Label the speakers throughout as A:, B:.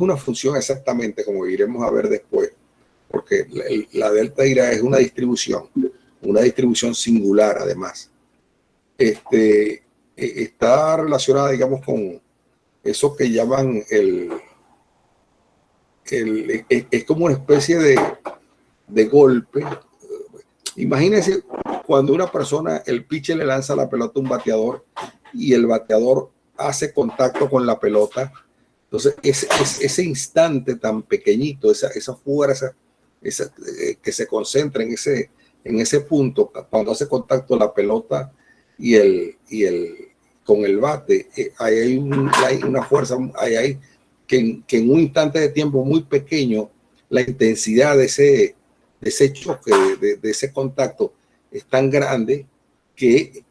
A: una función exactamente, como iremos a ver después, porque la delta ira es una distribución singular además. Está relacionada, digamos, con eso que llaman es como una especie de golpe. Imagínense cuando una persona, el pitcher le lanza la pelota a un bateador y el bateador hace contacto con la pelota. Entonces, ese instante tan pequeñito, esa fuerza que se concentra en ese punto, cuando hace contacto la pelota con el bate, hay una fuerza, que en un instante de tiempo muy pequeño, la intensidad de ese choque, de ese contacto, es tan grande que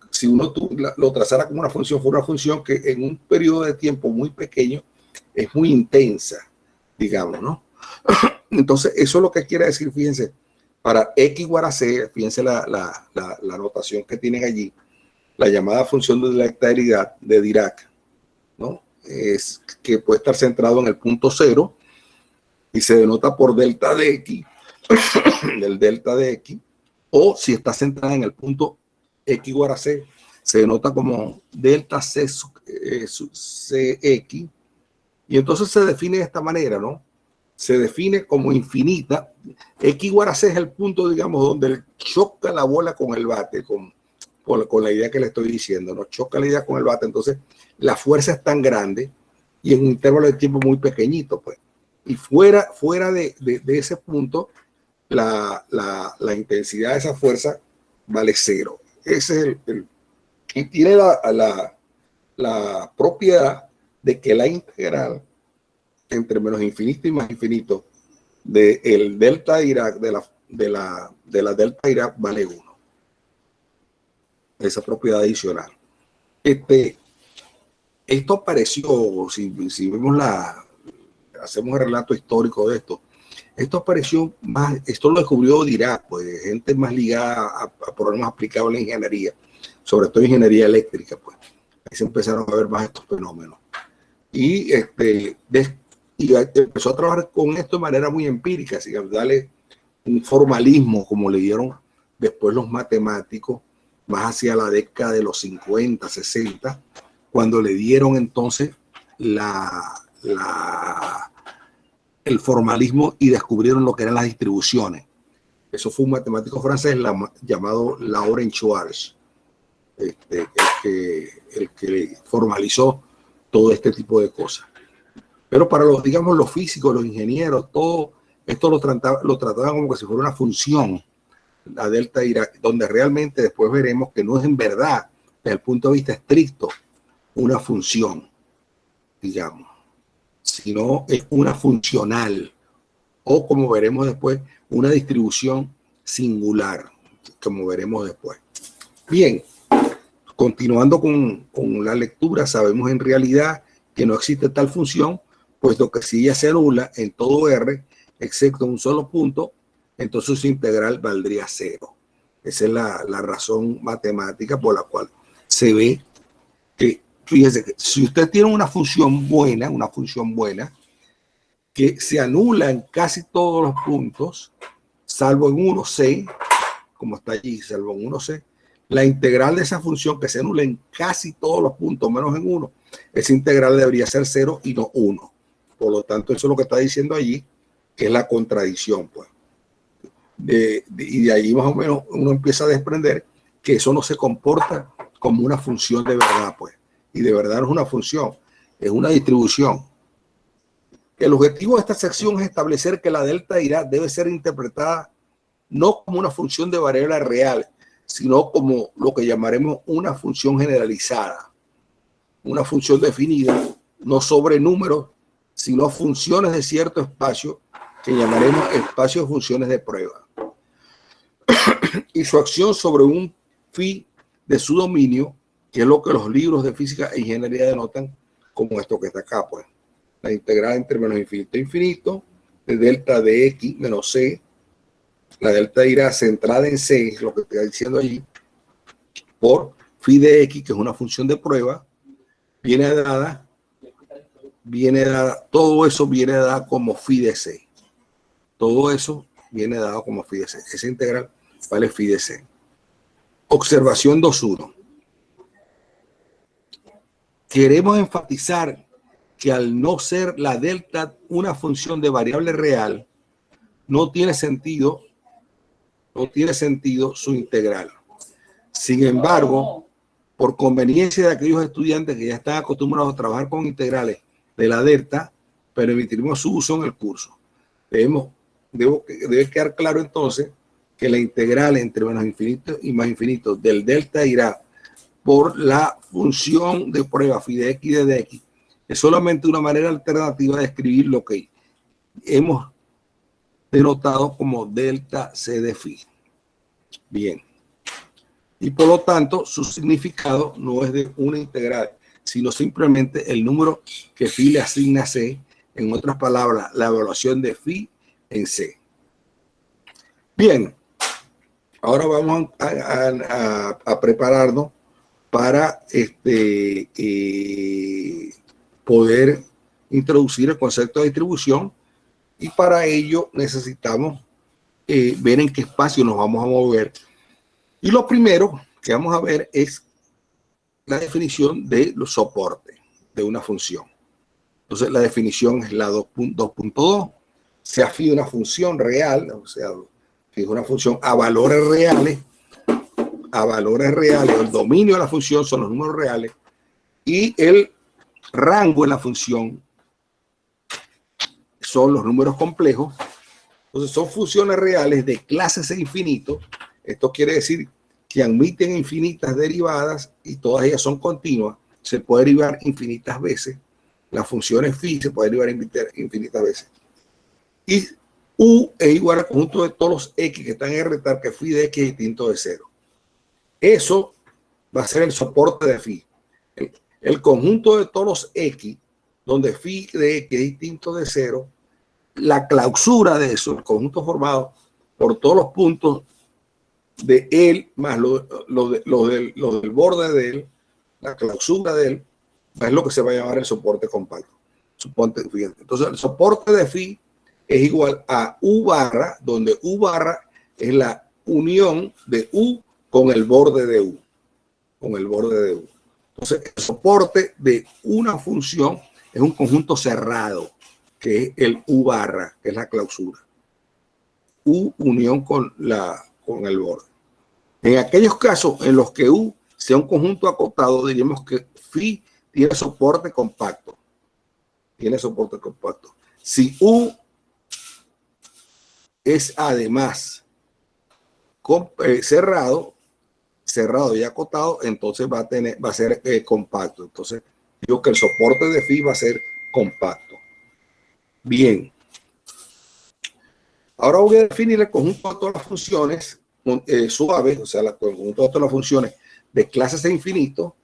A: si uno lo trazara como una función, fue una función que en un periodo de tiempo muy pequeño es muy intensa, digamos, ¿no? Entonces, eso es lo que quiere decir, fíjense, para X igual a C, fíjense la notación que tienen allí, la llamada función de dilectabilidad de Dirac, ¿no? Es que puede estar centrado en el punto cero y se denota por delta de X, el delta de X, o si está centrada en el punto X igual a C, se denota como delta C, CX, y entonces se define de esta manera, ¿no? Se define como infinita. X igual a C es el punto, digamos, donde choca la bola con el bate, con la idea que le estoy diciendo, ¿no? Choca la idea con el bate, entonces la fuerza es tan grande y en un intervalo de tiempo muy pequeñito, pues. Y fuera de ese punto, la intensidad de esa fuerza vale cero. Ese es y tiene la propiedad de que la integral entre menos infinito y más infinito del delta Dirac de la delta Dirac vale 1. Esa propiedad adicional. Esto apareció, si vemos hacemos el relato histórico de esto, esto lo descubrió Dirac, pues gente más ligada a problemas aplicables en ingeniería, sobre todo ingeniería eléctrica, pues ahí se empezaron a ver más estos fenómenos. Y empezó a trabajar con esto de manera muy empírica, así que darle un formalismo, como le dieron después los matemáticos, más hacia la década de los 50, 60, cuando le dieron entonces el formalismo y descubrieron lo que eran las distribuciones. Eso fue un matemático francés llamado Laurent Schwartz, el que formalizó todo este tipo de cosas. Pero para los físicos, los ingenieros, todo esto lo trataban como que si fuera una función, la delta Dirac, donde realmente después veremos que no es en verdad, desde el punto de vista estricto, una función, digamos, sino es una funcional, o como veremos después, una distribución singular, como veremos después. Bien, continuando con la lectura, sabemos en realidad que no existe tal función, puesto que si ella se anula en todo R, excepto un solo punto, entonces su integral valdría 0. Esa es la razón matemática por la cual se ve que, fíjese, que si usted tiene una función buena, que se anula en casi todos los puntos, salvo en 1C, como está allí, salvo en 1C, la integral de esa función que se anula en casi todos los puntos, menos en 1, esa integral debería ser 0 y no 1. Por lo tanto, eso es lo que está diciendo allí, que es la contradicción, pues. Y de ahí más o menos uno empieza a desprender que eso no se comporta como una función de verdad, pues. Y de verdad no es una función, es una distribución. El objetivo de esta sección es establecer que la delta Dirac debe ser interpretada no como una función de variable real, sino como lo que llamaremos una función generalizada, una función definida, no sobre números, sino funciones de cierto espacio que llamaremos espacio de funciones de prueba. Y su acción sobre un phi de su dominio, que es lo que los libros de física e ingeniería denotan como esto que está acá, pues. La integral entre menos infinito e infinito, de delta de X menos C, la delta Dirac centrada en C, es lo que está diciendo allí, por phi de X, que es una función de prueba, viene dada viene dada, todo eso viene dado como phi de c. Todo eso viene dado como phi de c. Esa integral vale phi de c. Observación 2.1. Queremos enfatizar que al no ser la delta una función de variable real, no tiene sentido su integral. Sin embargo, por conveniencia de aquellos estudiantes que ya están acostumbrados a trabajar con integrales de la delta, permitiremos su uso en el curso. Debe quedar claro entonces que la integral entre menos infinito y más infinito del delta irá por la función de prueba phi de x y de dx. Es solamente una manera alternativa de escribir lo que hemos denotado como delta c de phi. Bien. Y por lo tanto, su significado no es de una integral, sino simplemente el número que phi le asigna a c. En otras palabras, la evaluación de phi en c. Bien. Ahora vamos a prepararnos para poder introducir el concepto de distribución, y para ello necesitamos ver en qué espacio nos vamos a mover. Y lo primero que vamos a ver es la definición de los soportes de una función. Entonces la definición es la 2.2. Se afía una función real, o sea, fija una función a valores reales. El dominio de la función son los números reales y el rango en la función son los números complejos. Entonces son funciones reales de clase C infinito. Esto quiere decir que admiten infinitas derivadas y todas ellas son continuas. Se puede derivar infinitas veces. Las funciones phi se puede derivar infinitas veces. Y U es igual al conjunto de todos los x que están en R tal que phi de x es distinto de 0. Eso va a ser el soporte de phi. El conjunto de todos los x, donde phi de x es distinto de 0, la clausura de eso, el conjunto formado por todos los puntos de él, más los del borde de él, la clausura de él, es lo que se va a llamar el soporte compacto. Entonces, el soporte de phi es igual a U barra, donde U barra es la unión de U con el borde de U. Entonces, el soporte de una función es un conjunto cerrado, que es el U barra, que es la clausura. U unión con el borde. En aquellos casos en los que U sea un conjunto acotado, diríamos que phi tiene soporte compacto. Si U es además cerrado y acotado, entonces va a ser compacto. Entonces digo que el soporte de phi va a ser compacto. Bien. Ahora voy a definir el conjunto de todas las funciones suaves, o sea, el conjunto de todas las funciones de clase C infinito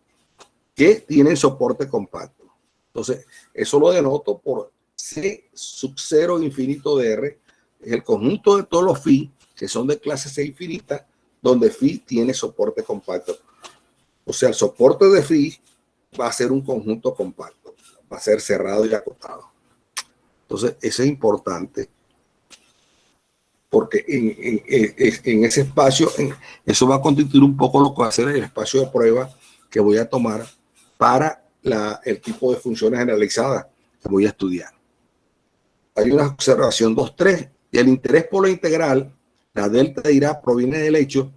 A: que tienen soporte compacto. Entonces, eso lo denoto por C sub 0 infinito de R, es el conjunto de todos los phi que son de clase C infinita, donde phi tiene soporte compacto. O sea, el soporte de phi va a ser un conjunto compacto, va a ser cerrado y acotado. Entonces, eso es importante, porque en ese espacio, eso va a constituir un poco lo que va a ser el espacio de prueba que voy a tomar para el tipo de funciones generalizadas que voy a estudiar. Hay una observación 2.3, y el interés por la integral, la delta de irá, proviene del hecho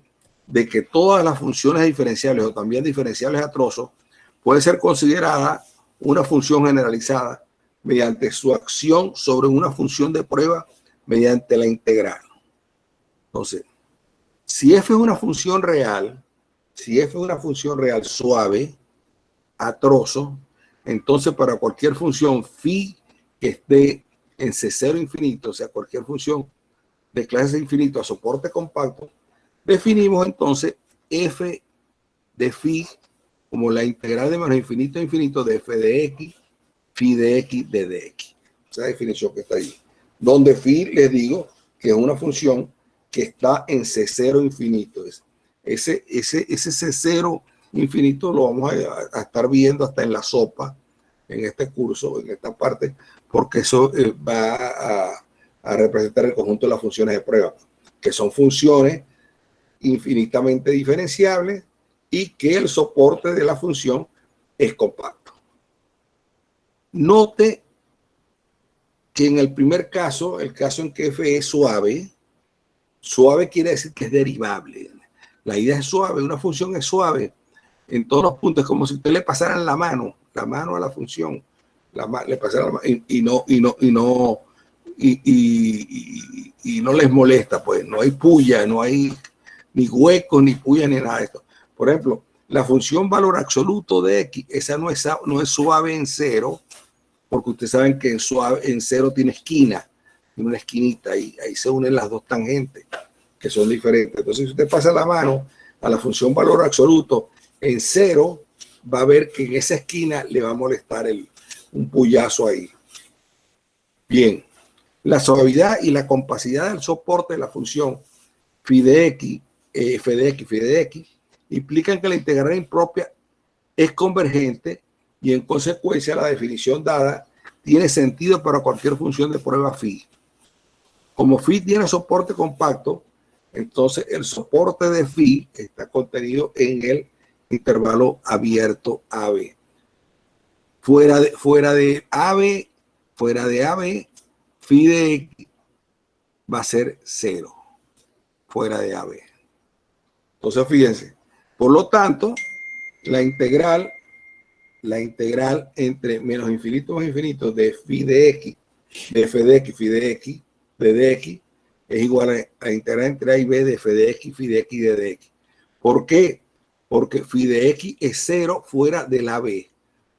A: de que todas las funciones diferenciables o también diferenciables a trozos puede ser considerada una función generalizada mediante su acción sobre una función de prueba mediante la integral. Entonces, si f es una función real, suave a trozo, entonces para cualquier función phi que esté en C0 infinito, o sea, cualquier función de clase infinito a soporte compacto, definimos entonces f de phi como la integral de menos infinito a infinito de f de x, phi de x de dx. Esa definición que está ahí. Donde phi, les digo, que es una función que está en C0 infinito. Ese C0 infinito lo vamos a estar viendo hasta en la sopa en este curso, en esta parte, porque eso va a representar el conjunto de las funciones de prueba, que son funciones infinitamente diferenciables y que el soporte de la función es compacto. Note que en el primer caso, el caso en que f es suave, suave quiere decir que es derivable. La idea es suave, una función es suave en todos los puntos, es como si usted le pasaran la mano a la función, le pasaran la mano y no les molesta, pues no hay puya, no hay ni hueco, ni puya, ni nada de esto. Por ejemplo, la función valor absoluto de x, esa no es suave en cero, porque ustedes saben que en cero tiene esquina, tiene una esquinita, y ahí se unen las dos tangentes, que son diferentes. Entonces, si usted pasa la mano a la función valor absoluto en cero, va a ver que en esa esquina le va a molestar un puyazo ahí. Bien, la suavidad y la compacidad del soporte de la función phi de x, phi de x, implican que la integral impropia es convergente y en consecuencia la definición dada tiene sentido para cualquier función de prueba phi. Como phi tiene soporte compacto, entonces el soporte de phi está contenido en el intervalo abierto AB. Fuera de AB, phi de x va a ser 0. Fuera de AB. Entonces, fíjense. Por lo tanto, la integral entre menos infinito más infinito de phi de x, de f de x, phi de x, de dx, es igual a la integral entre a y b de f de x, phi de x, de dx. ¿Por qué? Porque phi de x es 0 fuera del AB.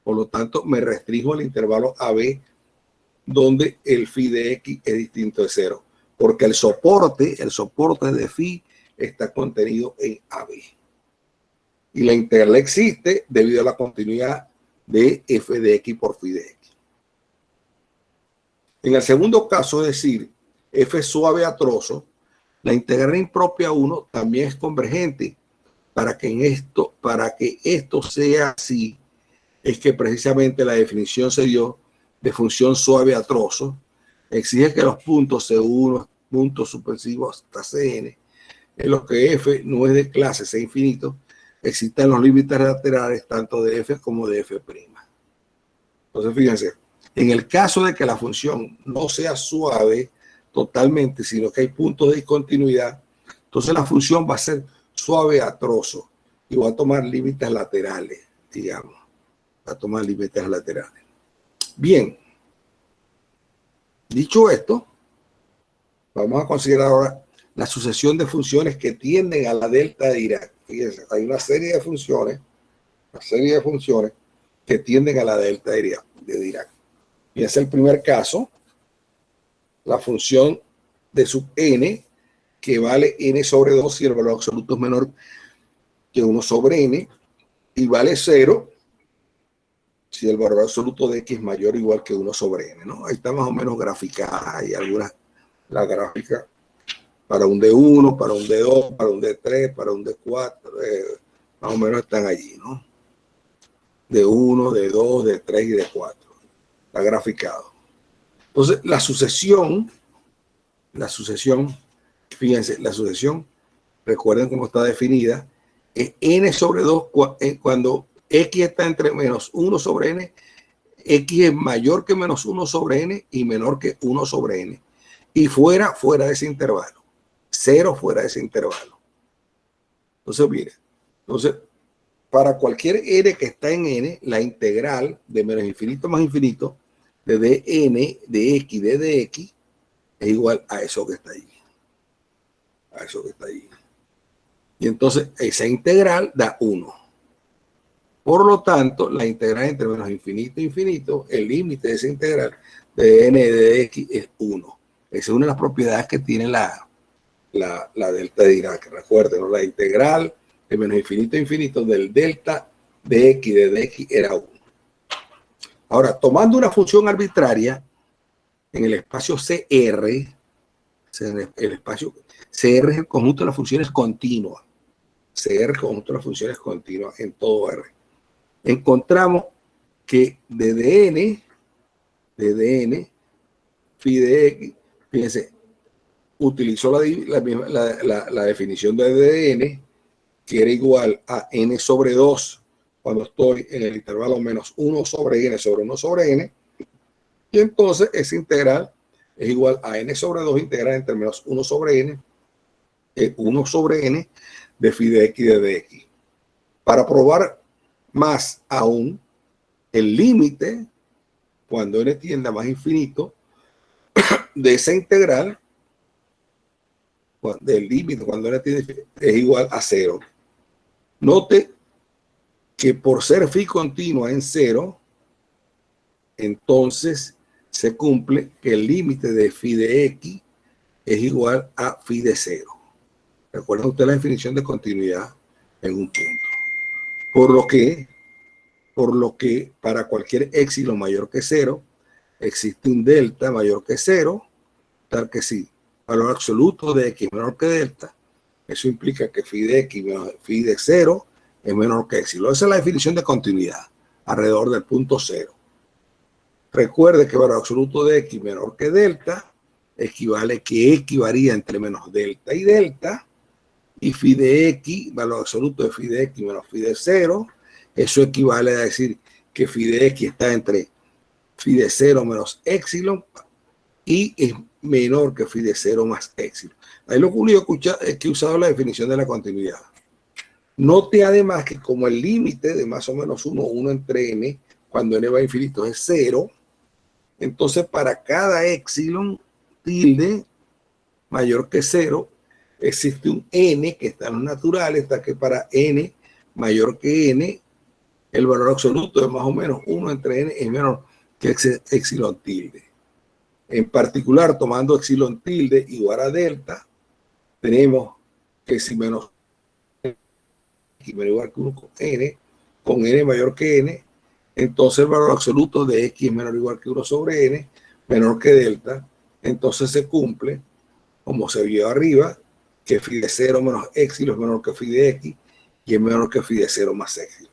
A: Por lo tanto, me restringo al intervalo AB, donde el phi de x es distinto de 0. Porque el soporte de phi está contenido en AB. Y la integral existe debido a la continuidad de f de x por phi de x. En el segundo caso, es decir, f suave a trozo, la integral impropia 1 también es convergente. Para que esto sea así, es que precisamente la definición se dio de función suave a trozo. Exige que los puntos C1, puntos suspensivos hasta Cn, en los que f no es de clase C infinito, existan los límites laterales tanto de f como de f'. Entonces, fíjense, en el caso de que la función no sea suave totalmente, sino que hay puntos de discontinuidad, entonces la función va a ser suave a trozo y va a tomar límites laterales, digamos. Va a tomar límites laterales. Bien. Dicho esto, vamos a considerar ahora la sucesión de funciones que tienden a la delta de Dirac. Fíjense, hay una serie de funciones que tienden a la delta de Dirac. Y es el primer caso, la función de sub n, que vale n sobre 2 si el valor absoluto es menor que 1 sobre n, y vale 0 si el valor absoluto de x es mayor o igual que 1 sobre n, ¿no? Ahí está más o menos graficada. Hay algunas, la gráfica para un D1, para un D2, para un D3, para un D4, más o menos están allí, ¿no? D1, D2, D3 y D4. Está graficado. Entonces, la sucesión, fíjense, la sucesión, recuerden cómo está definida, es n sobre 2 cuando x está entre menos 1 sobre n, x es mayor que menos 1 sobre n y menor que 1 sobre n. Y fuera de ese intervalo. 0 fuera de ese intervalo. Entonces, miren, para cualquier n que está en n, la integral de menos infinito más infinito de dn de x de dx es igual a eso que está ahí. A eso que está ahí. Y entonces esa integral da 1. Por lo tanto, la integral entre menos infinito e infinito, el límite de esa integral de n de x es 1. Esa es una de las propiedades que tiene la delta de Dirac. Recuerden, ¿no? La integral de menos infinito a infinito del delta de x de dx era 1. Ahora, tomando una función arbitraria en el espacio CR, el espacio CR es el conjunto de las funciones continuas. CR es el conjunto de las funciones continuas en todo R. Encontramos que de dn phi de x, fíjense, utilizó la definición de dn, que era igual a n sobre 2 cuando estoy en el intervalo menos 1 sobre n sobre 1 sobre n, y entonces esa integral es igual a n sobre 2 integral entre menos 1 sobre n, 1 sobre n de phi de x de dx. Para probar más aún, el límite, cuando n tiende a más infinito, de esa integral, del límite cuando n tiende es igual a 0. Note que por ser phi continua en 0, entonces se cumple que el límite de phi de x es igual a phi de 0. Recuerden ustedes la definición de continuidad en un punto. Por lo que para cualquier épsilon mayor que 0, existe un delta mayor que 0, tal que si valor absoluto de x menor que delta, eso implica que phi de x menos phi de 0 es menor que épsilon. Esa es la definición de continuidad alrededor del punto 0. Recuerde que valor absoluto de x menor que delta equivale que x varía entre menos delta y delta, y phi de x, valor absoluto de phi de x menos phi de 0, eso equivale a decir que phi de x está entre phi de 0 menos épsilon y es menor que phi de 0 más épsilon. Ahí lo único es que he usado la definición de la continuidad. Note además que como el límite de más o menos 1 entre n, cuando n va a infinito es 0, entonces para cada épsilon tilde mayor que 0, existe un n que está en los naturales, hasta que para n mayor que n, el valor absoluto de más o menos 1 entre n es menor que épsilon tilde. En particular, tomando épsilon tilde igual a delta, tenemos que si menos x menor igual que 1 con n mayor que n, entonces el valor absoluto de x menor o igual que 1 sobre n, menor que delta, entonces se cumple, como se vio arriba, que phi de 0 menos épsilon es menor que phi de x y es menor que phi de 0 más épsilon.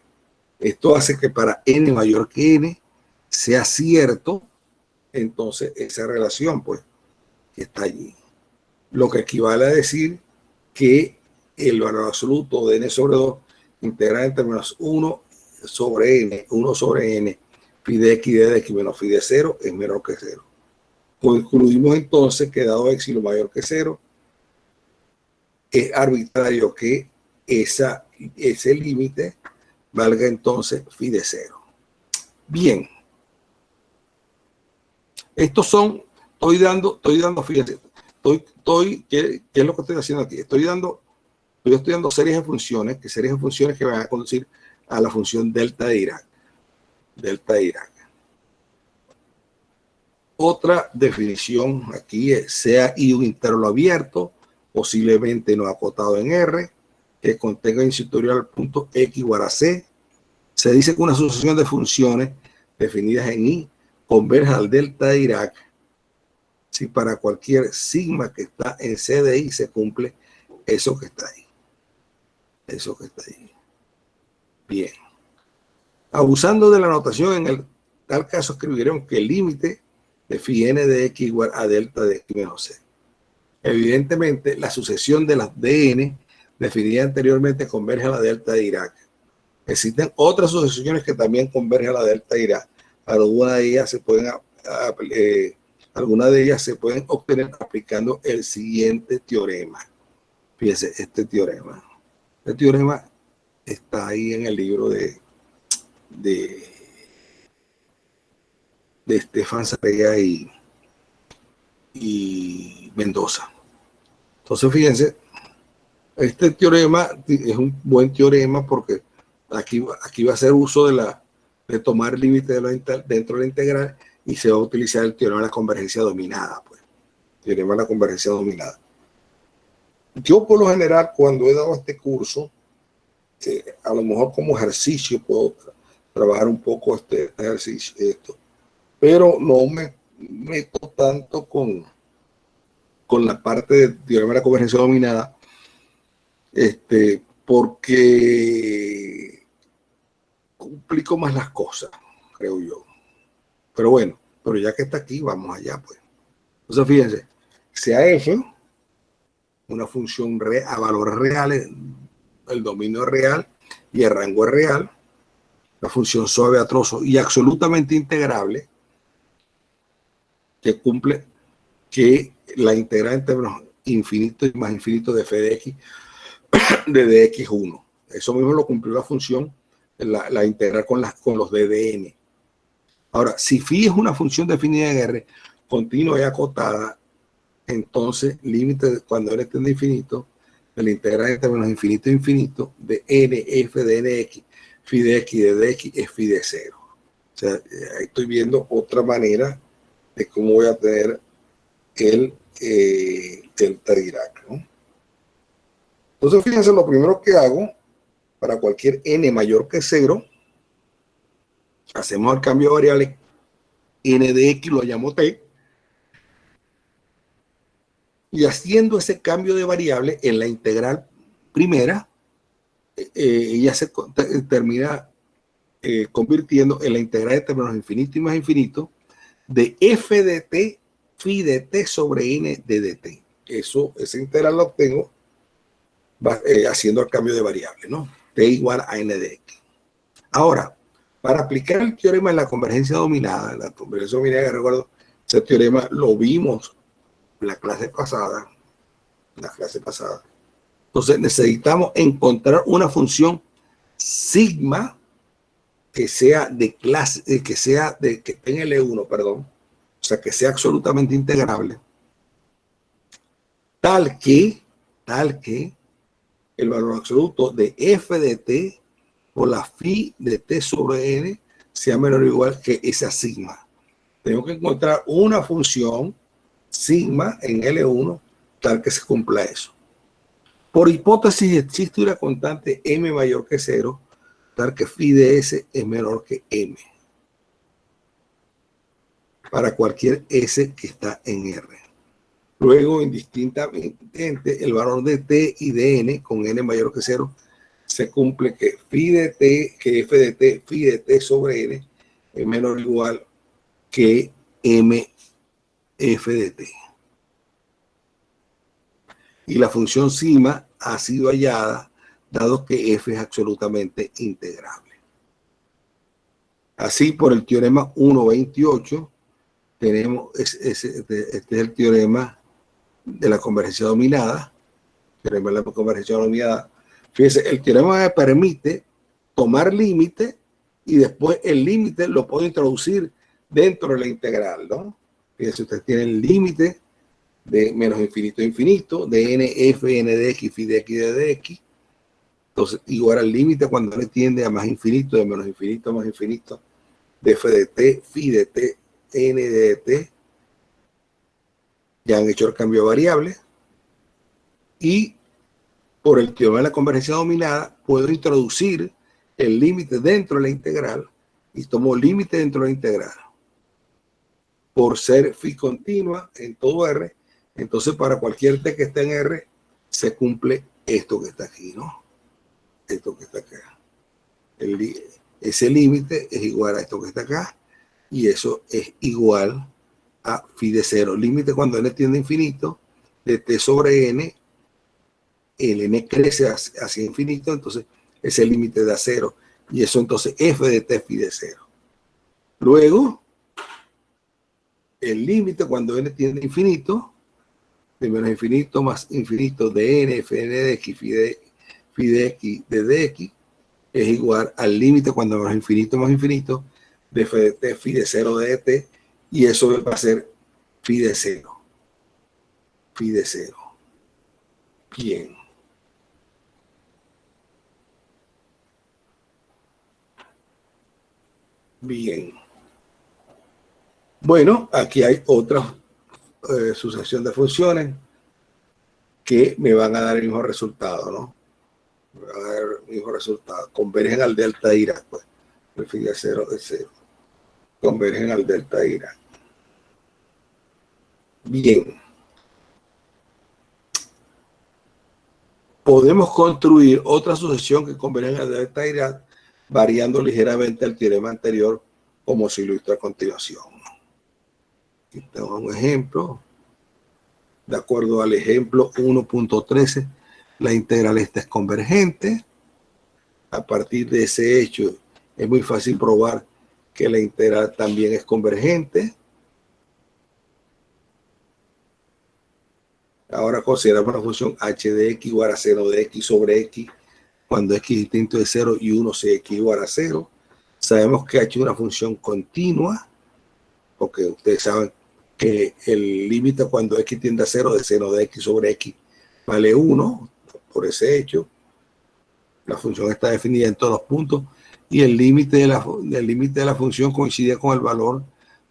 A: Esto hace que para n mayor que n sea cierto, entonces esa relación pues está allí. Lo que equivale a decir que el valor absoluto de n sobre 2 integral entre menos 1 sobre n, phi de x de x menos phi de 0 es menor que 0. Concluimos entonces que dado épsilon mayor que 0, es arbitrario que ese límite valga entonces phi de 0. Bien. Estos son, fíjense, ¿qué es lo que estoy haciendo aquí? Estoy estudiando series de funciones que van a conducir a la función delta de Dirac. Delta de Dirac. Otra definición aquí es sea I un intervalo abierto, posiblemente no acotado en R, que contenga índice superior al punto X igual a C. Se dice que una sucesión de funciones definidas en I converge al delta de Dirac si para cualquier sigma que está en C de I se cumple eso que está ahí. Eso que está ahí. Bien. Abusando de la notación, en tal caso escribiremos que el límite de phi n de x igual a delta de x menos c. Evidentemente, la sucesión de las dn definida anteriormente converge a la delta de Dirac. Existen otras sucesiones que también convergen a la delta de Dirac. Algunas de ellas se pueden obtener aplicando el siguiente teorema. Fíjense, este teorema. Este teorema está ahí en el libro de Estefan Sarega y Mendoza. Entonces, fíjense, este teorema es un buen teorema porque aquí va a hacer uso de tomar el límite dentro de la integral y se va a utilizar el teorema de la convergencia dominada. Pues. Teorema de la convergencia dominada. Yo, por lo general, cuando he dado este curso, a lo mejor como ejercicio puedo trabajar un poco este ejercicio, pero no me meto tanto con la parte de teorema de la convergencia dominada, porque complico más las cosas. ¿Ok? creo yo. Pero bueno, pero ya que está aquí, vamos allá, pues. Entonces, fíjense, sea F una función a valores reales, el dominio es real y el rango es real, la función suave a trozo y absolutamente integrable, que cumple que la integral en términos infinitos y más infinitos de f de x de dx1. Eso mismo lo cumplió la función, la integral con los ddn. Ahora, si phi es una función definida en R, continua y acotada, entonces límite cuando n tiende a infinito, de la integral en términos infinito a infinito de n f de nx, phi de x de dx es phi de 0. O sea, ahí estoy viendo otra manera de cómo voy a tener el delta Dirac, ¿no? Entonces, fíjense, lo primero que hago, para cualquier n mayor que 0, hacemos el cambio de variable n de x, lo llamo t, y haciendo ese cambio de variable en la integral primera, ella se termina convirtiendo en la integral de términos infinito y más infinito de f de t phi de t sobre n de dt. Esa integral la obtengo haciendo el cambio de variable, ¿no? T igual a n de x. Ahora, para aplicar el teorema en la convergencia dominada, recuerdo, ese teorema lo vimos en la clase pasada. Entonces necesitamos encontrar una función sigma que sea de clase, que esté en L1, perdón, o sea, que sea absolutamente integrable, tal que el valor absoluto de f de t por la phi de t sobre n sea menor o igual que esa sigma. Tengo que encontrar una función sigma en L1 tal que se cumpla eso. Por hipótesis existe una constante m mayor que 0, tal que phi de s es menor que m. Para cualquier s que está en R. Luego, indistintamente, el valor de t y de n con n mayor que 0 se cumple que phi de t, que f de t, phi de t sobre n es menor o igual que m f de t. Y la función sigma ha sido hallada dado que f es absolutamente integrable. Así, por el teorema 1.28 tenemos este es el teorema de la convergencia dominada. Teorema de la convergencia dominada. Fíjense, el teorema me permite tomar límite y después el límite lo puedo introducir dentro de la integral, ¿no? Fíjense, ustedes tienen el límite de menos infinito a infinito, de n, f, n de x, phi de x, de dx. Entonces, igual al límite cuando n tiende a más infinito, de menos infinito a más infinito, de f de t, phi de t, n de t. Ya han hecho el cambio de variable. Y por el teorema de la convergencia dominada, puedo introducir el límite dentro de la integral y tomo límite dentro de la integral. Por ser phi continua en todo R, entonces para cualquier t que esté en R, se cumple esto que está aquí, ¿no? Esto que está acá. Ese límite es igual a esto que está acá y eso es igual a phi de 0. Límite cuando n tiende a infinito de t sobre n, el n crece hacia infinito, entonces ese límite da 0 y eso entonces f de t phi de 0. Luego, el límite cuando n tiende a infinito, de menos infinito más infinito de n, f n de x, phi de x de dx, es igual al límite cuando menos infinito más infinito de f de t phi de 0 de t, y eso va a ser phi de 0. Phi de 0. Bien. Bien. Bueno, aquí hay otra sucesión de funciones que me van a dar el mismo resultado, ¿no? Me van a dar el mismo resultado. Convergen al delta Dirac, pues. El phi de 0 de 0. Convergen al delta Dirac. Bien. Podemos construir otra sucesión que convergen al delta Dirac variando ligeramente el teorema anterior como si lo hizo a continuación. Aquí tengo un ejemplo. De acuerdo al ejemplo 1.13, la integral esta es convergente. A partir de ese hecho, es muy fácil probar que la integral también es convergente. Ahora consideramos la función h de x igual a seno de x sobre x, cuando x distinto de 0 y 1 se x igual a 0. Sabemos que h es una función continua, porque ustedes saben que el límite cuando x tiende a 0 de seno de x sobre x vale 1, por ese hecho. La función está definida en todos los puntos y el límite de la función coincide con el valor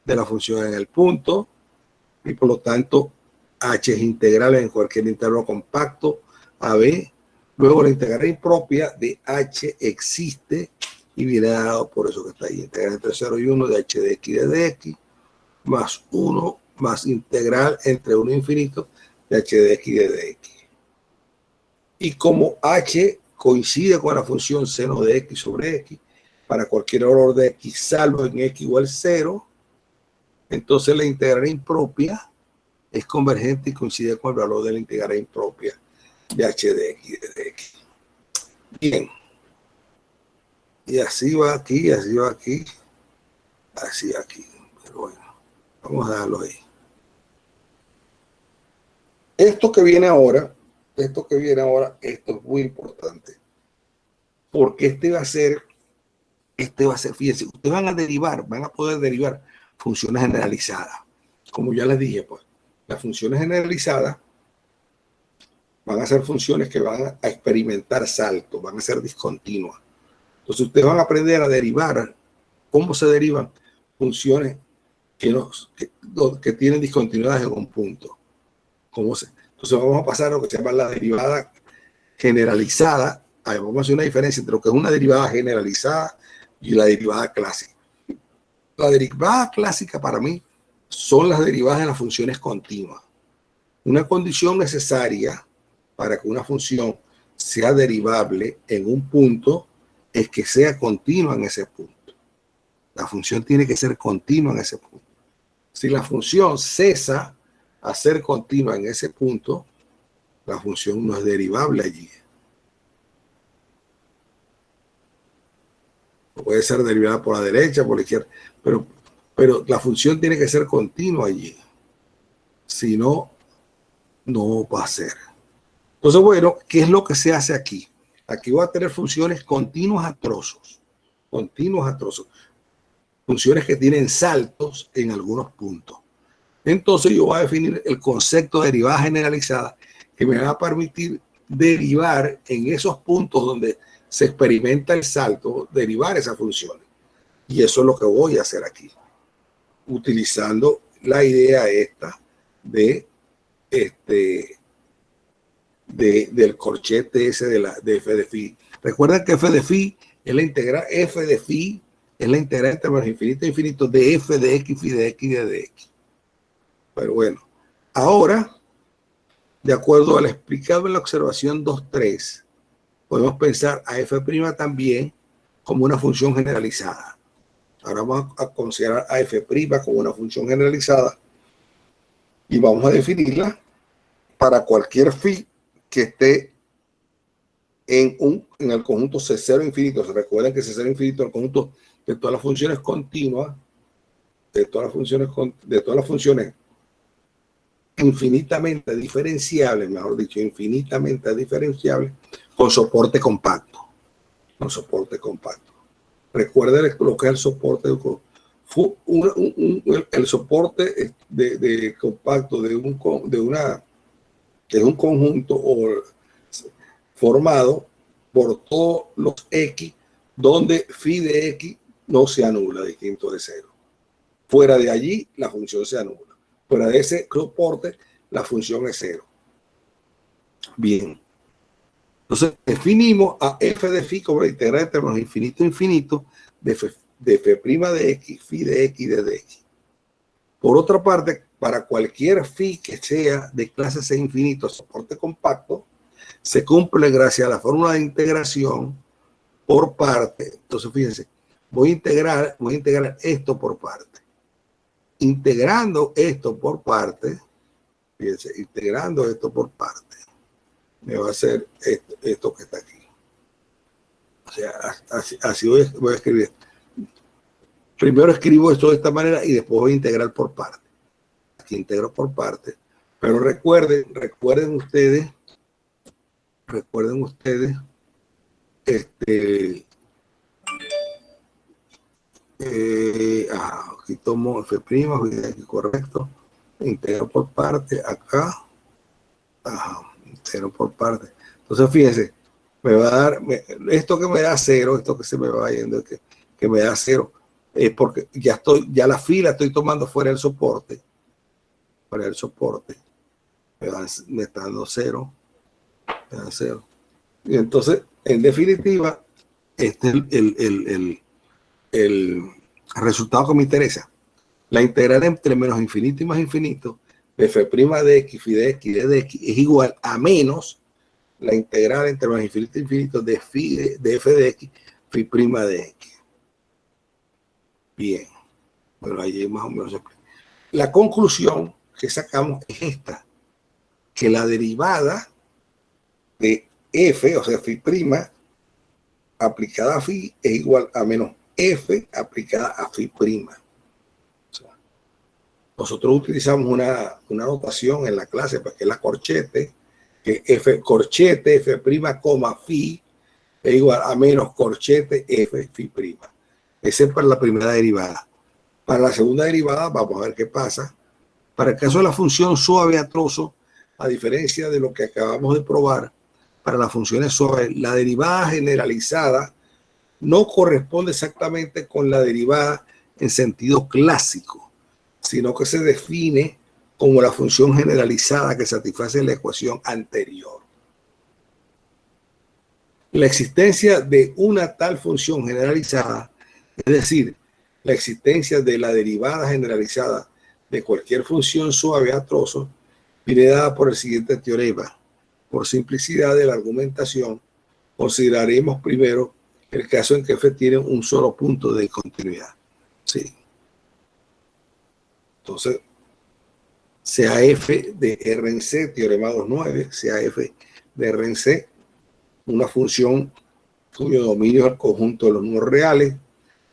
A: de la función en el punto, y por lo tanto h es integral en cualquier intervalo compacto a b. Luego la integral impropia de h existe y viene dado por eso que está ahí, integral entre 0 y 1 de h de x de dx más 1 más integral entre 1 e infinito de h de x de dx. Y como h coincide con la función seno de x sobre x para cualquier valor de x salvo en x igual 0, entonces la integral impropia es convergente y coincide con el valor de la integral impropia de h de x de dx. Bien. Y así va aquí, así va aquí, así aquí. Pero bueno, vamos a dejarlo ahí. Esto que viene ahora, esto es muy importante. Porque este va a ser, fíjense, ustedes van a poder derivar funciones generalizadas. Como ya les dije, pues, las funciones generalizadas van a ser funciones que van a experimentar saltos, van a ser discontinuas. Entonces ustedes van a aprender a derivar, cómo se derivan funciones que tienen discontinuidades en un punto. Entonces vamos a pasar a lo que se llama la derivada generalizada. Vamos a hacer una diferencia entre lo que es una derivada generalizada y la derivada clásica. La derivada clásica para mí son las derivadas de las funciones continuas. Una condición necesaria para que una función sea derivable en un punto es que sea continua en ese punto. La función tiene que ser continua en ese punto. Si la función cesa a ser continua en ese punto, la función no es derivable allí. Puede ser derivada por la derecha, por la izquierda, pero la función tiene que ser continua allí. Si no, no va a ser. Entonces, bueno, ¿qué es lo que se hace aquí? Aquí voy a tener funciones continuas a trozos. Funciones que tienen saltos en algunos puntos. Entonces yo voy a definir el concepto de derivada generalizada que me va a permitir derivar en esos puntos donde se experimenta el salto, derivar esas funciones. Y eso es lo que voy a hacer aquí, utilizando la idea esta del corchete ese de f de phi. Recuerden que f de phi es la integral, f de phi es la integral entre los infinitos e infinitos de f de x, phi de x y de dx. Pero bueno, ahora, de acuerdo al explicado en la observación 2.3, podemos pensar a f' también como una función generalizada. Ahora vamos a considerar a f' como una función generalizada y vamos a definirla para cualquier phi que esté en el conjunto C0 infinito. Se recuerdan que C0 infinito es el conjunto de todas las funciones continuas, de todas las funciones infinitamente diferenciables, mejor dicho, infinitamente diferenciables, con soporte compacto. Recuerden lo que es el soporte el soporte de compacto de un conjunto formado por todos los x donde phi de x no se anula distinto de 0. Fuera de allí la función se anula. Fuera de ese soporte la función es 0. Bien. Entonces definimos a f de phi como la integral entre los infinito e infinito de f' de x, phi de x y de dx. Por otra parte, para cualquier phi que sea de clase C infinito, soporte compacto, se cumple gracias a la fórmula de integración por parte. Entonces, fíjense, voy a integrar esto por parte. Integrando esto por parte, fíjense, integrando esto por parte, me va a hacer esto que está aquí. O sea, así voy a escribir. Primero escribo esto de esta manera y después voy a integrar por parte. Aquí integro por parte. Pero recuerden ustedes, aquí tomo F', aquí correcto, integro por parte, acá, integro por parte. Entonces fíjense, me va a dar, esto que me da 0, esto que se me va yendo, que me da 0, es porque ya la fila estoy tomando fuera del soporte, me está dando 0, me da 0. Y entonces, en definitiva, este es el resultado que me interesa. La integral entre menos infinito y más infinito de f' de x, phi de x, de x es igual a menos la integral entre menos infinito y infinito de f de x, phi' de x. Bien. Bueno, ahí más o menos. La conclusión que sacamos es esta, que la derivada de f, o sea, phi' aplicada a phi es igual a menos f aplicada a phi'. O sea, nosotros utilizamos una notación en la clase, porque es la corchete, que f corchete f', phi es igual a menos corchete f phi'. Esa es para la primera derivada. Para la segunda derivada vamos a ver qué pasa. Para el caso de la función suave a trozo, a diferencia de lo que acabamos de probar, para las funciones suaves, la derivada generalizada no corresponde exactamente con la derivada en sentido clásico, sino que se define como la función generalizada que satisface la ecuación anterior. La existencia de una tal función generalizada, es decir, la existencia de la derivada generalizada de cualquier función suave a trozo, viene dada por el siguiente teorema. Por simplicidad de la argumentación, consideraremos primero el caso en que f tiene un solo punto de discontinuidad. Sí. Entonces, sea f de R en C, teorema 2.9, sea f de R en C, una función cuyo dominio es el conjunto de los números reales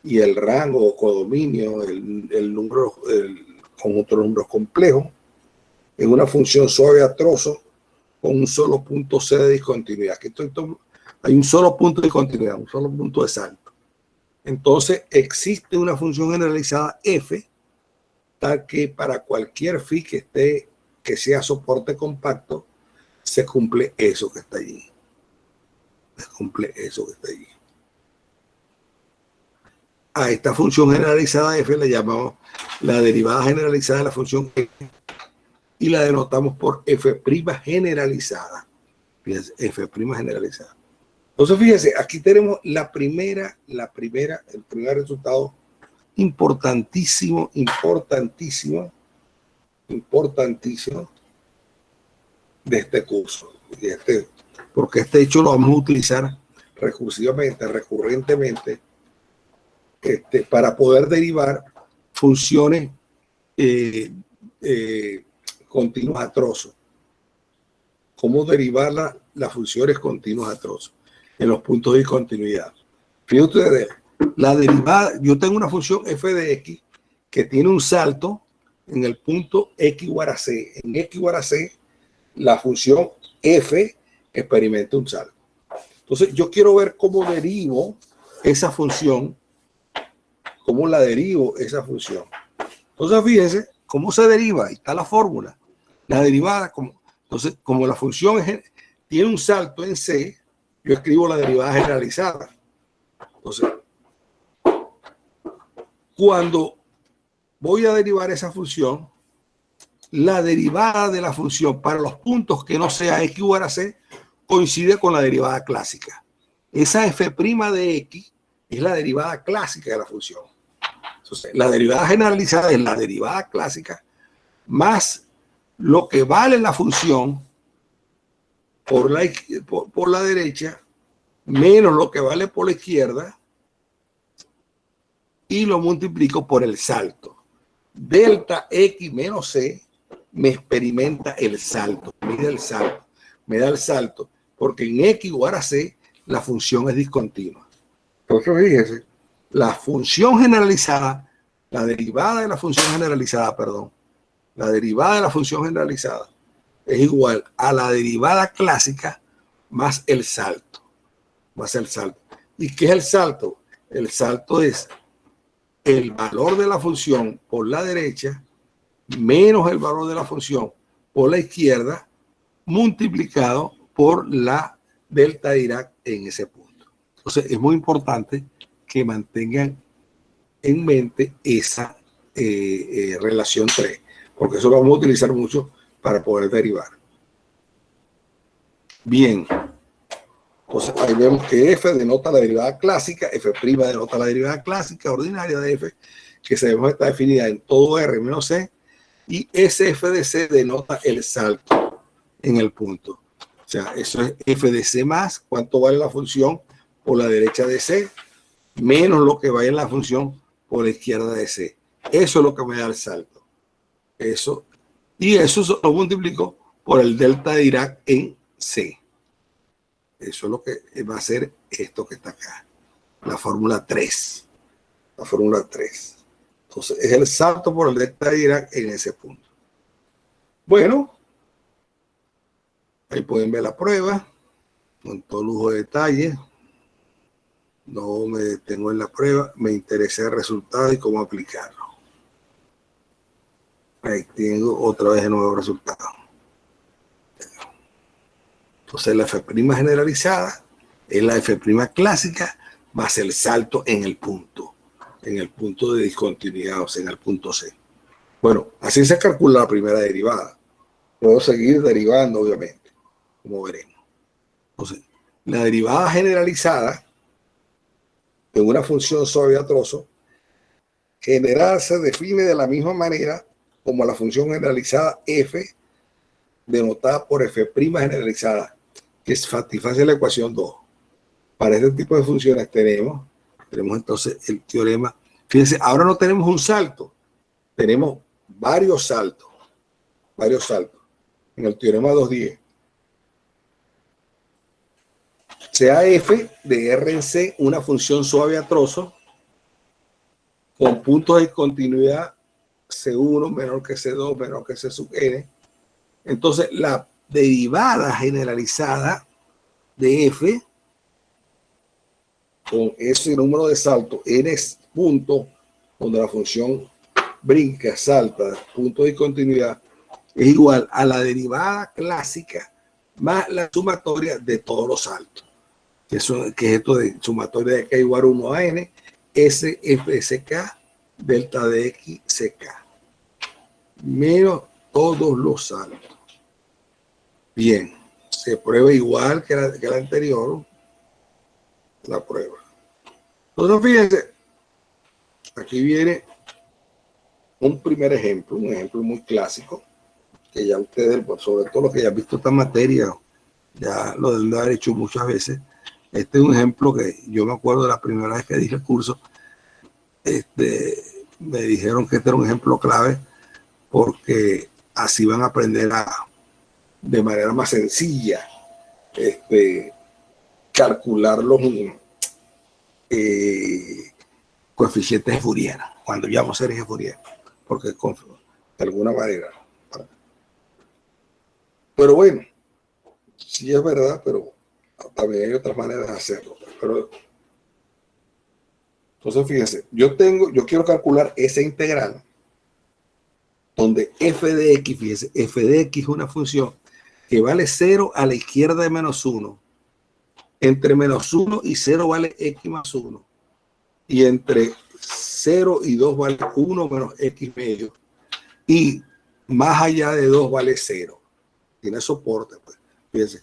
A: y el rango o codominio, el conjunto de los números complejos, es una función suave a trozo con un solo punto C de discontinuidad. Aquí hay un solo punto de discontinuidad, un solo punto de salto. Entonces existe una función generalizada f, tal que para cualquier phi que sea soporte compacto, se cumple eso que está allí. Se cumple eso que está allí. A esta función generalizada f le llamamos la derivada generalizada de la función f y la denotamos por f' generalizada. Fíjense, f' generalizada. Entonces, fíjense, aquí tenemos el primer resultado importantísimo de este curso. Porque este hecho lo vamos a utilizar recurrentemente, para poder derivar funciones continuas a trozo. ¿Cómo derivar las funciones continuas a trozo en los puntos de discontinuidad? Fíjense ustedes, la derivada, yo tengo una función f de x que tiene un salto en el punto x igual a c. En x igual a c, la función f experimenta un salto. Entonces, yo quiero ver cómo derivo esa función, cómo la derivo esa función. Entonces, fíjense cómo se deriva. Ahí está la fórmula. La derivada, entonces, como la función tiene un salto en C, yo escribo la derivada generalizada. Entonces, cuando voy a derivar esa función, la derivada de la función para los puntos que no sea x igual a c coincide con la derivada clásica. Esa f' de x es la derivada clásica de la función. Entonces, la derivada generalizada es la derivada clásica más lo que vale la función por la derecha menos lo que vale por la izquierda y lo multiplico por el salto. Delta X menos C me experimenta el salto, mide el salto, me da el salto, porque en X igual a C la función es discontinua. Entonces, fíjense, la función generalizada, la derivada de la función generalizada, perdón, la derivada de la función generalizada es igual a la derivada clásica más el salto, más el salto. ¿Y qué es el salto? El salto es el valor de la función por la derecha menos el valor de la función por la izquierda multiplicado por la delta de Dirac en ese punto. Entonces es muy importante que mantengan en mente esa relación 3, porque eso lo vamos a utilizar mucho para poder derivar. Bien, entonces ahí vemos que F denota la derivada clásica, F' denota la derivada clásica ordinaria de F, que sabemos está definida en todo R menos C, y ese F de C denota el salto en el punto. O sea, eso es F de C más cuánto vale la función por la derecha de C, menos lo que vaya en la función por la izquierda de C. Eso es lo que me da el salto. Eso. Y eso lo multiplico por el delta de Dirac en C. Eso es lo que va a ser esto que está acá. La fórmula 3. La fórmula 3. Entonces, es el salto por el delta de Dirac en ese punto. Bueno, ahí pueden ver la prueba con todo lujo de detalle. No me detengo en la prueba, me interesa el resultado y cómo aplicarlo. Ahí tengo otra vez el nuevo resultado. Entonces la F' generalizada es la F' clásica más el salto en el punto de discontinuidad, o sea, en el punto C. Bueno, así se calcula la primera derivada. Puedo seguir derivando, obviamente, como veremos. Entonces, la derivada generalizada en una función suave a trozo general se define de la misma manera como la función generalizada F, denotada por F' generalizada, que satisface la ecuación 2. Para este tipo de funciones tenemos entonces el teorema. Fíjense, ahora no tenemos un salto, tenemos varios saltos. En el teorema 210. Sea F de R en C una función suave a trozo con puntos de continuidad C1 menor que C2 menor que C sub n. Entonces la derivada generalizada de F con ese número de saltos n puntos donde la función brinca, salta, punto de continuidad, es igual a la derivada clásica más la sumatoria de todos los saltos. Que es esto de sumatoria de K igual a 1 a N, S, F, S, K, delta de X, CK. Menos todos los saltos. Bien, se prueba igual que la anterior, la prueba. Entonces, fíjense, aquí viene un primer ejemplo, un ejemplo muy clásico, que ya ustedes, sobre todo los que ya han visto esta materia, ya lo deben de haber hecho muchas veces. Este es un ejemplo que yo me acuerdo de la primera vez que dije el curso. Me dijeron que este era un ejemplo clave porque así van a aprender de manera más sencilla calcular los coeficientes de Fourier, cuando llamo series de Fourier, porque de alguna manera. Pero bueno, sí es verdad, pero también hay otras maneras de hacerlo. Pero, entonces, fíjense, yo quiero calcular esa integral donde f de x, fíjense, f de x es una función que vale 0 a la izquierda de menos 1. Entre menos 1 y 0 vale x más 1. Y entre 0 y 2 vale 1 menos x medio. Y más allá de 2 vale 0. Tiene soporte, pues. Fíjense.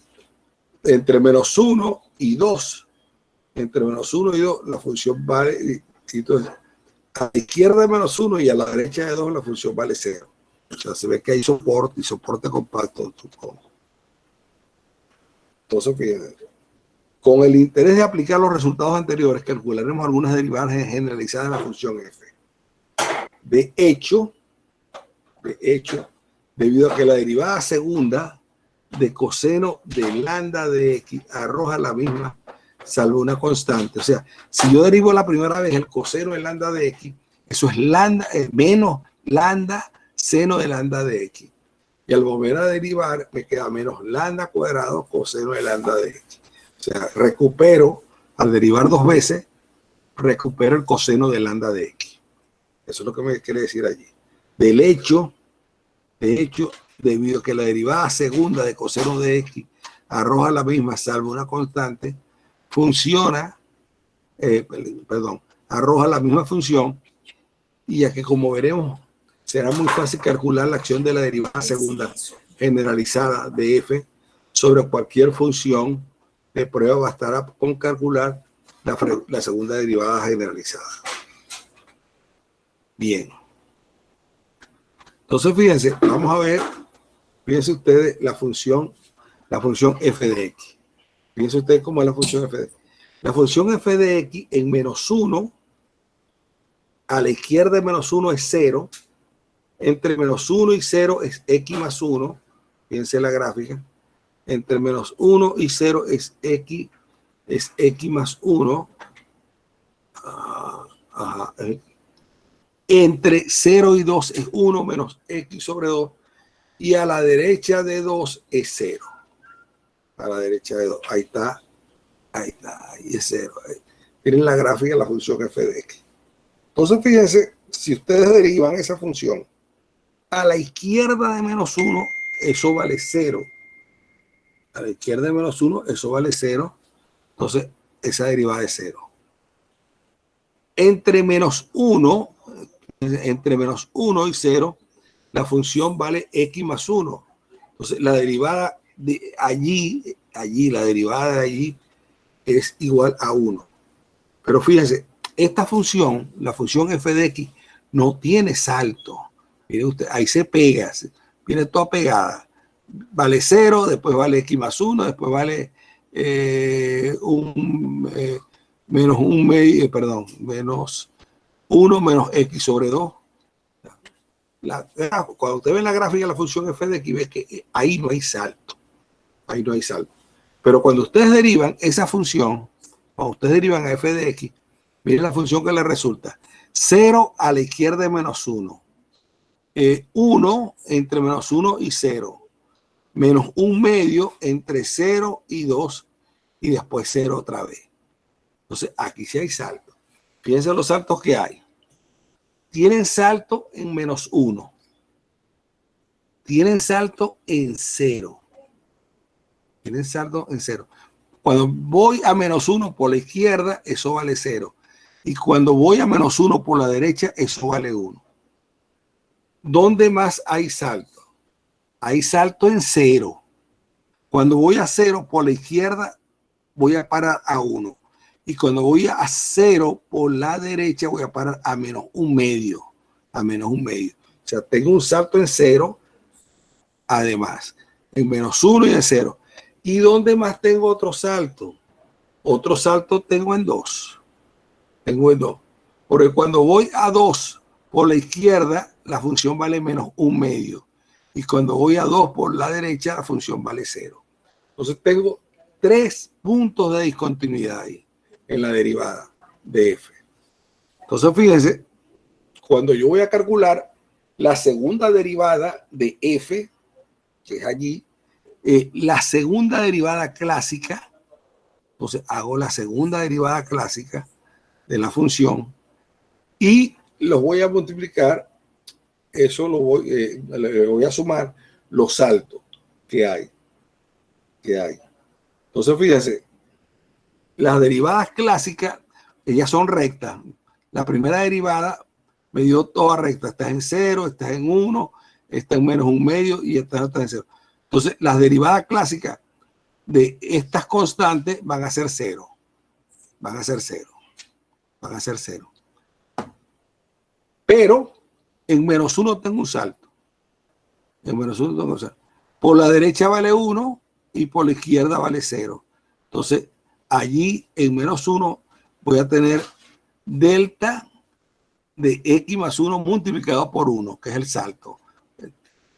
A: Entre menos 1 y 2, la función vale, entonces, a la izquierda de menos 1 y a la derecha de 2 la función vale 0. O sea, se ve que hay soporte y soporte compacto. Entonces, fíjense, Con el interés de aplicar los resultados anteriores, calcularemos algunas derivadas generalizadas de la función f. De hecho, debido a que la derivada segunda de coseno de lambda de x arroja la misma, salvo una constante. O sea, si yo derivo la primera vez el coseno de lambda de x, eso es lambda menos lambda seno de lambda de x. Y al volver a derivar, me queda menos lambda cuadrado coseno de lambda de x. O sea, recupero, al derivar dos veces, recupero el coseno de lambda de x. Eso es lo que me quiere decir allí. De hecho, debido a que la derivada segunda de coseno de x arroja la misma, salvo una constante, arroja la misma función, y ya que, como veremos, será muy fácil calcular la acción de la derivada segunda generalizada de f sobre cualquier función de prueba, bastará con calcular la segunda derivada generalizada. Bien. Entonces, fíjense, vamos a ver, fíjense ustedes la función f de x. Fíjense ustedes cómo es la función f de x. La función f de x en menos 1, a la izquierda de menos 1 es 0, entre menos 1 y 0 es x más 1, fíjense la gráfica, entre menos 1 y 0 es x más 1, entre 0 y 2 es 1 menos x sobre 2, y a la derecha de 2 es 0. A la derecha de 2, ahí está, ahí es 0. Tienen la gráfica de la función f de x. Entonces, fíjense, si ustedes derivan esa función a la izquierda de menos 1, eso vale 0. A la izquierda de menos 1, eso vale 0. Entonces, esa derivada es 0. Entre menos 1 y 0, la función vale x más 1. Entonces, la derivada de allí, la derivada de allí es igual a 1. Pero fíjense, esta función, la función f de x, no tiene salto. Mire usted, ahí se pega, viene toda pegada. Vale 0, después vale x más 1, después vale menos 1 menos x sobre 2. Cuando usted ve la gráfica de la función f de x, ves que ahí no hay salto. Ahí no hay salto. Pero cuando ustedes derivan esa función, cuando ustedes derivan a f de x, miren la función que le resulta. 0 a la izquierda de menos 1. 1 entre menos 1 y 0. Menos 1 medio entre 0 y 2. Y después 0 otra vez. Entonces, aquí sí hay salto. Fíjense los saltos que hay. Tienen salto en menos 1. Tienen salto en 0. Tienen salto en 0. Cuando voy a menos 1 por la izquierda, eso vale 0. Y cuando voy a menos 1 por la derecha, eso vale 1. ¿Dónde más hay salto? Hay salto en 0. Cuando voy a 0 por la izquierda, voy a parar a 1. Y cuando voy a 0 por la derecha, voy a parar a menos 1 medio. A menos 1 medio. O sea, tengo un salto en 0, además. En menos 1 y en 0. ¿Y dónde más tengo otro salto? Otro salto tengo en 2. Tengo en 2. Porque cuando voy a 2 por la izquierda, la función vale menos 1 medio. Y cuando voy a 2 por la derecha, la función vale 0. Entonces tengo 3 puntos de discontinuidad ahí en la derivada de f. Entonces fíjense, cuando yo voy a calcular la segunda derivada de f, que es allí, la segunda derivada clásica, entonces hago la segunda derivada clásica de la función y los voy a multiplicar, eso le voy a sumar los saltos que hay. Entonces fíjense, las derivadas clásicas, ellas son rectas. La primera derivada me dio toda recta, está en 0, está en 1, está en menos 1 medio y está en 0. Entonces las derivadas clásicas de estas constantes van a ser 0. Van a ser 0. Pero en menos 1 tengo un salto. Por la derecha vale 1 y por la izquierda vale 0. Entonces allí en menos 1 voy a tener delta de x más 1 multiplicado por 1, que es el salto.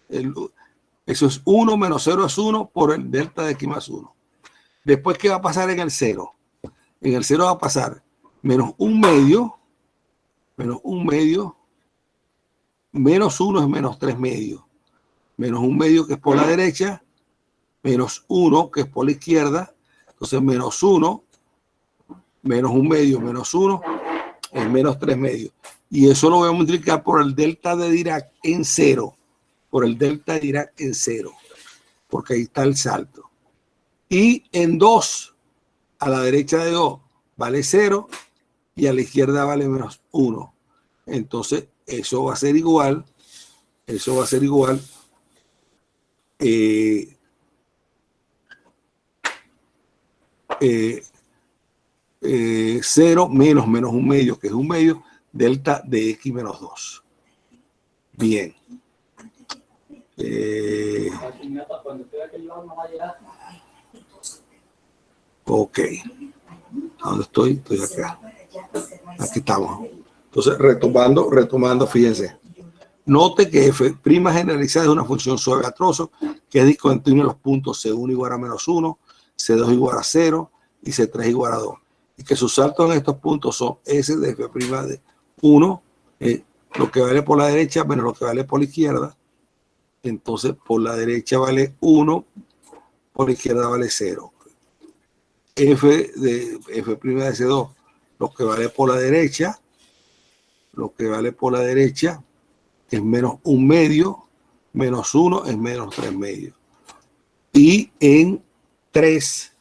A: Eso es 1 menos 0 es 1 por el delta de x más 1. Después, ¿qué va a pasar en el 0? En el 0 va a pasar menos 1 medio, menos 1 medio, menos 1 es menos 3 medios, menos 1 medio que es por la derecha, menos 1 que es por la izquierda. Entonces menos 1, menos 1 medio, menos 1 es menos 3 medios. Y eso lo voy a multiplicar por el delta de Dirac en 0, por el delta de Dirac en 0, porque ahí está el salto. Y en 2, a la derecha de 2 vale 0 y a la izquierda vale menos 1. Entonces eso va a ser igual, 0 menos 1 medio, que es 1 medio, delta de x menos 2. Bien. Ok. ¿Dónde estoy? Estoy acá. Aquí estamos. Entonces, retomando, fíjense. Note que f' generalizada es una función suave a trozos que es discontinua en los puntos C1 igual a menos 1, C2 igual a 0 y C3 igual a 2. Y que sus saltos en estos puntos son S de f' de 1, lo que vale por la derecha menos lo que vale por la izquierda. Entonces, por la derecha vale 1, por la izquierda vale 0. F de C2, lo que vale por la derecha, es menos 1 medio, menos 1 es menos 3 medios. Y en 3,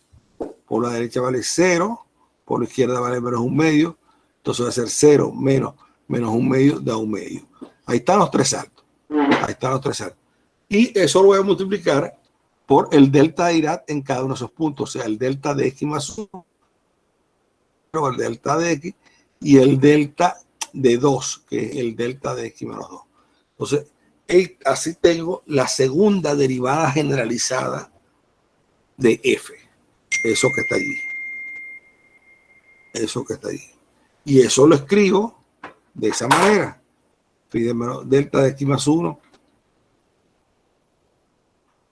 A: por la derecha vale 0, por la izquierda vale menos 1 medio, entonces va a ser 0 menos 1 medio da 1 medio. Ahí están los tres saltos. Y eso lo voy a multiplicar por el delta de Dirac en cada uno de esos puntos, o sea, el delta de x más 1, el delta de x, y el delta de 2, que es el delta de x menos 2. Entonces, así tengo la segunda derivada generalizada de f, eso que está allí. Y eso lo escribo de esa manera. Delta de x más 1.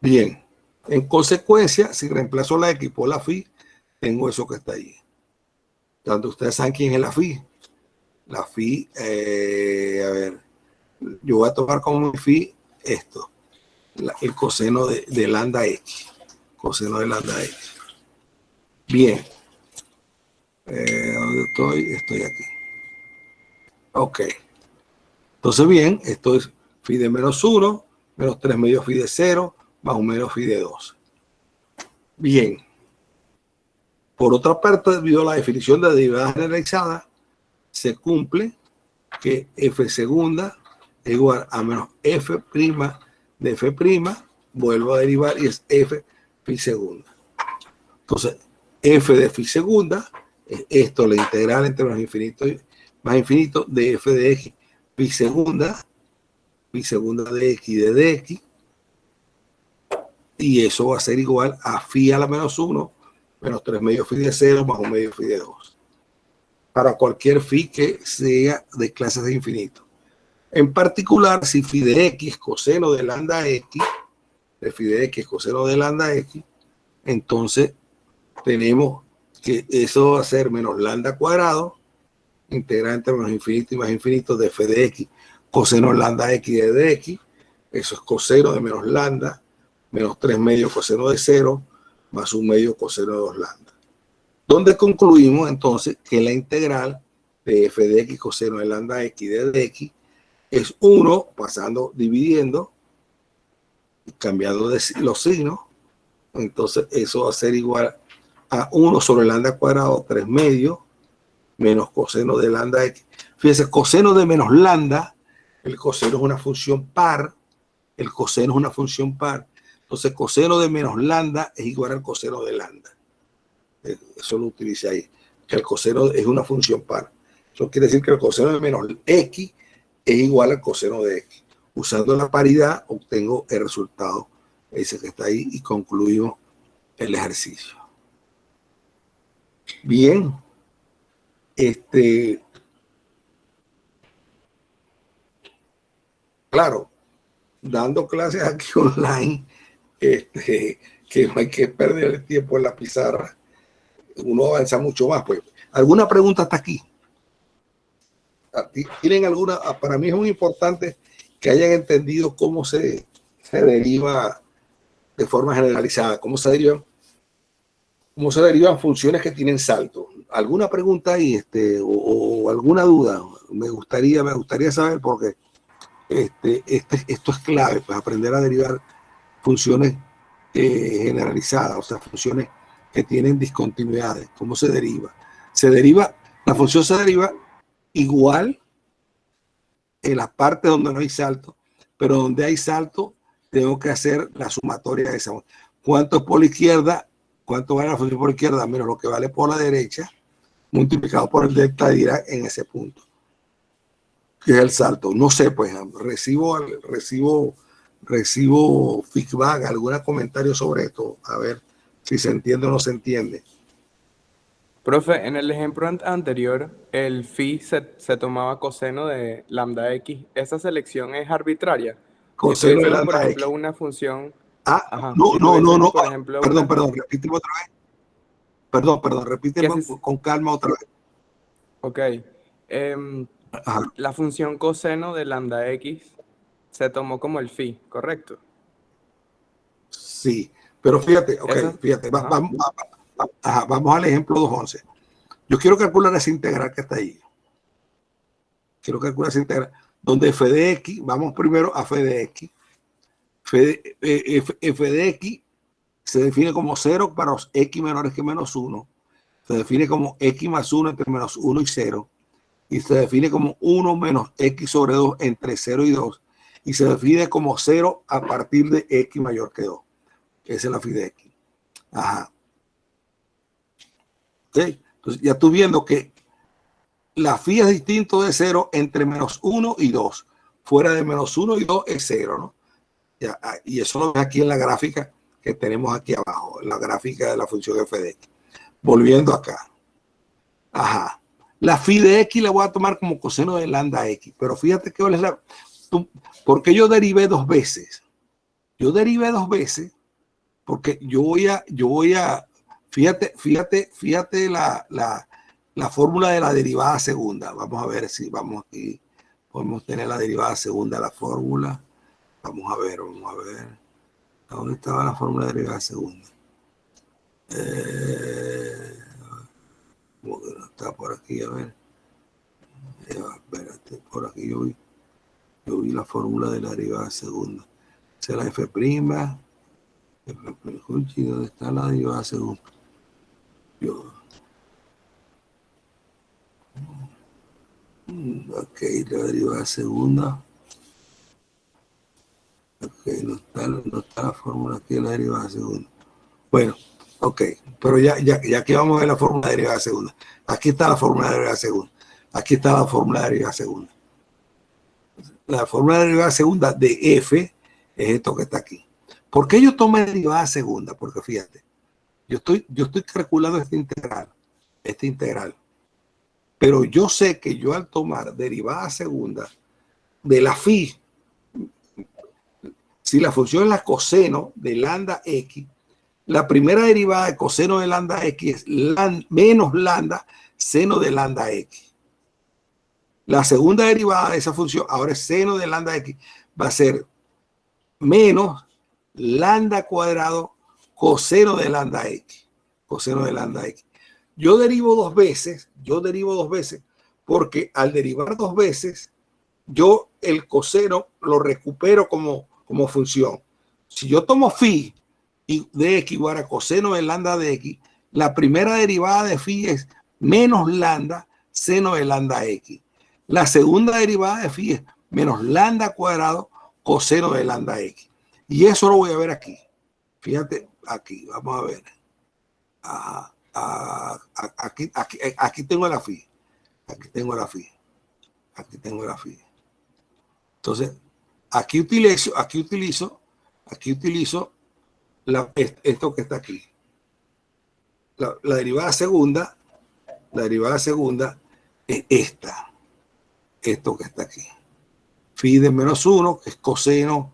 A: Bien. En consecuencia, si reemplazo la x por la phi, tengo eso que está allí. Tanto ustedes saben quién es la phi. La phi, a ver, yo voy a tomar como mi phi esto, el coseno de lambda x. Coseno de lambda x. Bien. ¿Dónde estoy? Estoy aquí. Ok. Entonces, bien, esto es phi de menos 1, menos 3 medios phi de 0, más 1 medio phi de 2. Bien. Por otra parte, debido a la definición de derivada generalizada, se cumple que f segunda es igual a menos f' de f', vuelvo a derivar y es f phi segunda. Entonces, f de phi segunda es esto, la integral entre más infinito de f de x phi segunda de x de dx, y eso va a ser igual a phi a la menos 1 menos 3 medios phi de 0 más 1 medio phi de 2. Para cualquier phi que sea de clases de infinito. En particular, si phi de x es coseno de lambda x, entonces tenemos que eso va a ser menos lambda cuadrado, integral entre menos infinito y más infinito de f de x, coseno lambda x de dx, eso es coseno de menos lambda, menos 3 medios coseno de 0, más 1 medio coseno de 2 lambda. Donde concluimos entonces que la integral de f de x coseno de lambda x de dx es 1, dividiendo, cambiando de los signos. Entonces eso va a ser igual a 1 sobre lambda cuadrado 3 medios menos coseno de lambda x. Fíjense, coseno de menos lambda, el coseno es una función par. Entonces coseno de menos lambda es igual al coseno de lambda. Eso lo utilicé ahí, que el coseno es una función par. Eso quiere decir que el coseno de menos x es igual al coseno de x. Usando la paridad obtengo el resultado ese que está ahí y concluimos el ejercicio. Bien, claro, dando clases aquí online, que no hay que perder el tiempo en la pizarra, uno avanza mucho más. Pues, ¿alguna pregunta hasta aquí? ¿Tienen alguna? Para mí es muy importante que hayan entendido cómo se deriva de forma generalizada, cómo se derivan funciones que tienen salto. ¿Alguna pregunta ahí, o alguna duda? Me gustaría saber, porque esto es clave, pues aprender a derivar funciones generalizadas, o sea, funciones que tienen discontinuidades. ¿Cómo se deriva? La función se deriva igual en las partes donde no hay salto, pero donde hay salto tengo que hacer la sumatoria de esa. ¿Cuánto es por la izquierda? ¿Cuánto vale la función por la izquierda? Menos lo que vale por la derecha, multiplicado por el delta dirá en ese punto, que es el salto. No sé, pues recibo feedback, algún comentario sobre esto, a ver si se entiende o no se entiende.
B: Profe, en el ejemplo anterior, el phi se tomaba coseno de lambda x. ¿Esa selección es arbitraria? Si estoy
A: Coseno de
B: usando, por
A: lambda
B: ejemplo,
A: X.
B: una función...
A: Ah,
B: Ajá,
A: no,
B: si
A: no,
B: tuviese,
A: no, no.
B: por ejemplo,
A: Perdón,
B: una...
A: repíteme otra vez. Perdón,
B: Que
A: repíteme
B: si,
A: con calma otra vez.
B: ok.
A: Ajá.
B: La función coseno de lambda x se tomó como el phi, ¿correcto?
A: Sí, pero fíjate,
B: Esa...
A: fíjate,
B: Ajá.
A: vamos al ejemplo 211. Yo quiero calcular esa integral que está ahí. Quiero calcular esa integral. Donde f de x, vamos primero a f de x. F de x se define como 0 para los x menores que menos 1. Se define como x más 1 entre menos 1 y 0. Y se define como 1 menos x sobre 2 entre 0 y 2. Y se define como 0 a partir de x mayor que 2. Esa es la phi de x. Ajá. ¿Okay? Entonces ya tú viendo que la phi es distinto de 0 entre menos 1 y 2. Fuera de menos 1 y 2 es 0, ¿no? Ya, y eso lo ves aquí en la gráfica que tenemos aquí abajo, en la gráfica de la función f de x. Volviendo acá. Ajá. La phi de x la voy a tomar como coseno de lambda x. Pero fíjate que es porque yo derivé dos veces. Yo derivé dos veces porque yo voy a, fíjate la fórmula de la derivada segunda. Vamos a ver si vamos aquí, podemos tener la derivada segunda, la fórmula. Vamos a ver. ¿Dónde estaba la fórmula de derivada segunda? Como que no está por aquí, a ver. Espérate, por aquí yo vi la fórmula de la derivada segunda. Esa es la f'. ¿Dónde está la derivada segunda? Ok, la derivada segunda. Ok, no está la fórmula aquí de la derivada segunda. Bueno, ok, pero ya que vamos a ver la fórmula de derivada segunda. Aquí está la fórmula de derivada segunda. Aquí está la fórmula de derivada segunda. La fórmula de derivada segunda de f es esto que está aquí. ¿Por qué yo tomé derivada segunda? Porque fíjate, yo estoy calculando esta integral. Pero yo sé que yo al tomar derivada segunda de la phi, si la función es la coseno de lambda x, la primera derivada de coseno de lambda x es menos lambda seno de lambda x. La segunda derivada de esa función, ahora es seno de lambda x, va a ser menos lambda cuadrado coseno de lambda x. Coseno de lambda x. Yo derivo dos veces porque al derivar dos veces, yo el coseno lo recupero como función. Si yo tomo phi de x igual a coseno de lambda de x, la primera derivada de phi es menos lambda seno de lambda x. La segunda derivada de phi es menos lambda cuadrado coseno de lambda x. Y eso lo voy a ver aquí. Fíjate aquí, vamos a ver. Aquí tengo la phi. Aquí tengo la phi. Entonces, aquí utilizo esto que está aquí. La derivada segunda La derivada segunda es esto que está aquí. Phi de menos 1, que es coseno,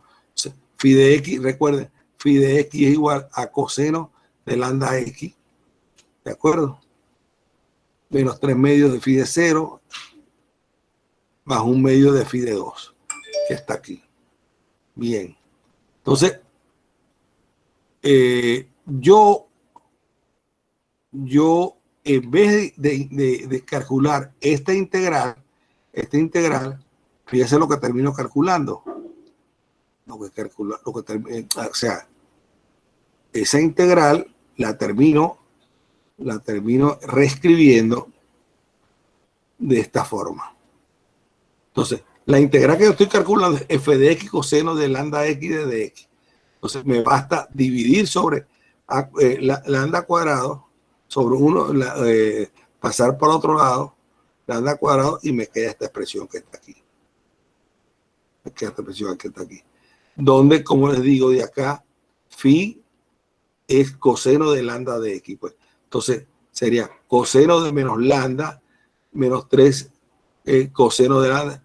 A: phi de x, recuerden, phi de x es igual a coseno de lambda x, ¿de acuerdo? Menos 3 medios de phi de 0, más 1 medio de phi de 2, que está aquí. Bien. Entonces, yo en vez de calcular esta integral, fíjense lo que termino calculando. O sea, esa integral la termino reescribiendo de esta forma. Entonces, la integral que yo estoy calculando es f de x coseno de lambda x de dx. Entonces, me basta dividir sobre lambda cuadrado sobre 1, pasar por otro lado, lambda cuadrado, y me queda esta expresión que está aquí. Me queda esta expresión que está aquí. Donde, como les digo, de acá, phi es coseno de lambda de x. Pues. Entonces, sería coseno de menos lambda, menos 3 coseno de lambda,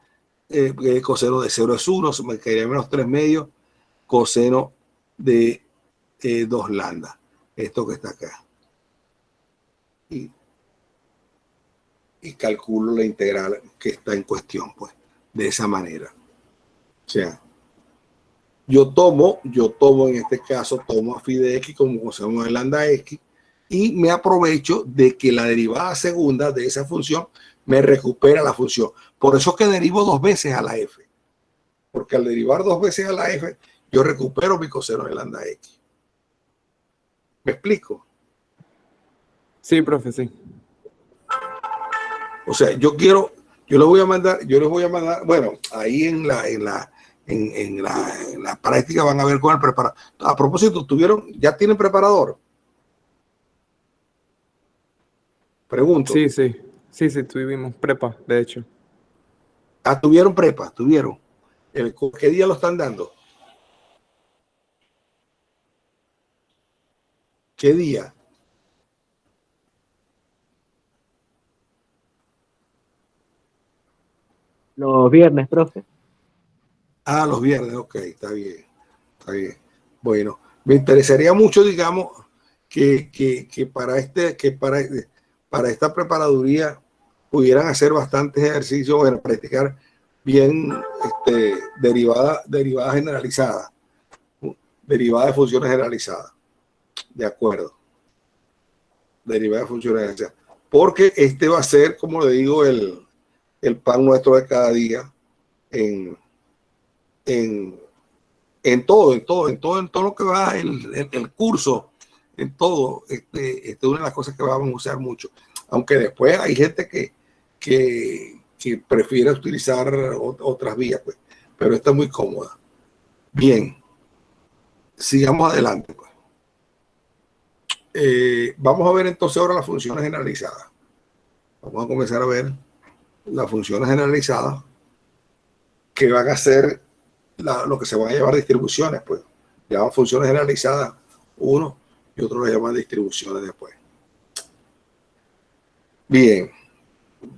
A: coseno de 0 es 1, me quedaría menos 3 medios, coseno de 2 lambda. Esto que está acá. Y calculo la integral que está en cuestión, pues, de esa manera. O sea, yo tomo en este caso, tomo a phi de x como coseno de lambda x y me aprovecho de que la derivada segunda de esa función me recupera la función. Por eso es que derivo 2 veces a la f. Porque al derivar 2 veces a la f, yo recupero mi coseno de lambda x. ¿Me explico?
B: Sí, profe, sí.
A: O sea, yo les voy a mandar, bueno, ahí en la práctica van a ver con el preparador. A propósito, ¿ya tienen preparador? Pregunto.
B: Sí, tuvimos prepa, de hecho.
A: Tuvieron prepa, tuvieron. ¿Qué día lo están dando? ¿Qué día?
C: Los viernes, profe.
A: Los viernes, ok, está bien. Bueno, me interesaría mucho, digamos, que para esta preparaduría pudieran hacer bastantes ejercicios, bueno, practicar bien derivada generalizada, derivada de funciones generalizadas. De acuerdo. Derivada de funciones generalizadas. Porque va a ser, como le digo, el pan nuestro de cada día en todo lo que va el curso, en todo. Es una de las cosas que vamos a usar mucho. Aunque después hay gente que prefiere utilizar otras vías, pues, pero está muy cómoda. Bien, sigamos adelante, pues. Vamos a ver entonces ahora las funciones generalizadas. Vamos a comenzar a ver las funciones generalizadas que van a ser lo que se van a llamar distribuciones, pues. Llaman funciones generalizadas uno y otro lo llaman distribuciones después. Bien,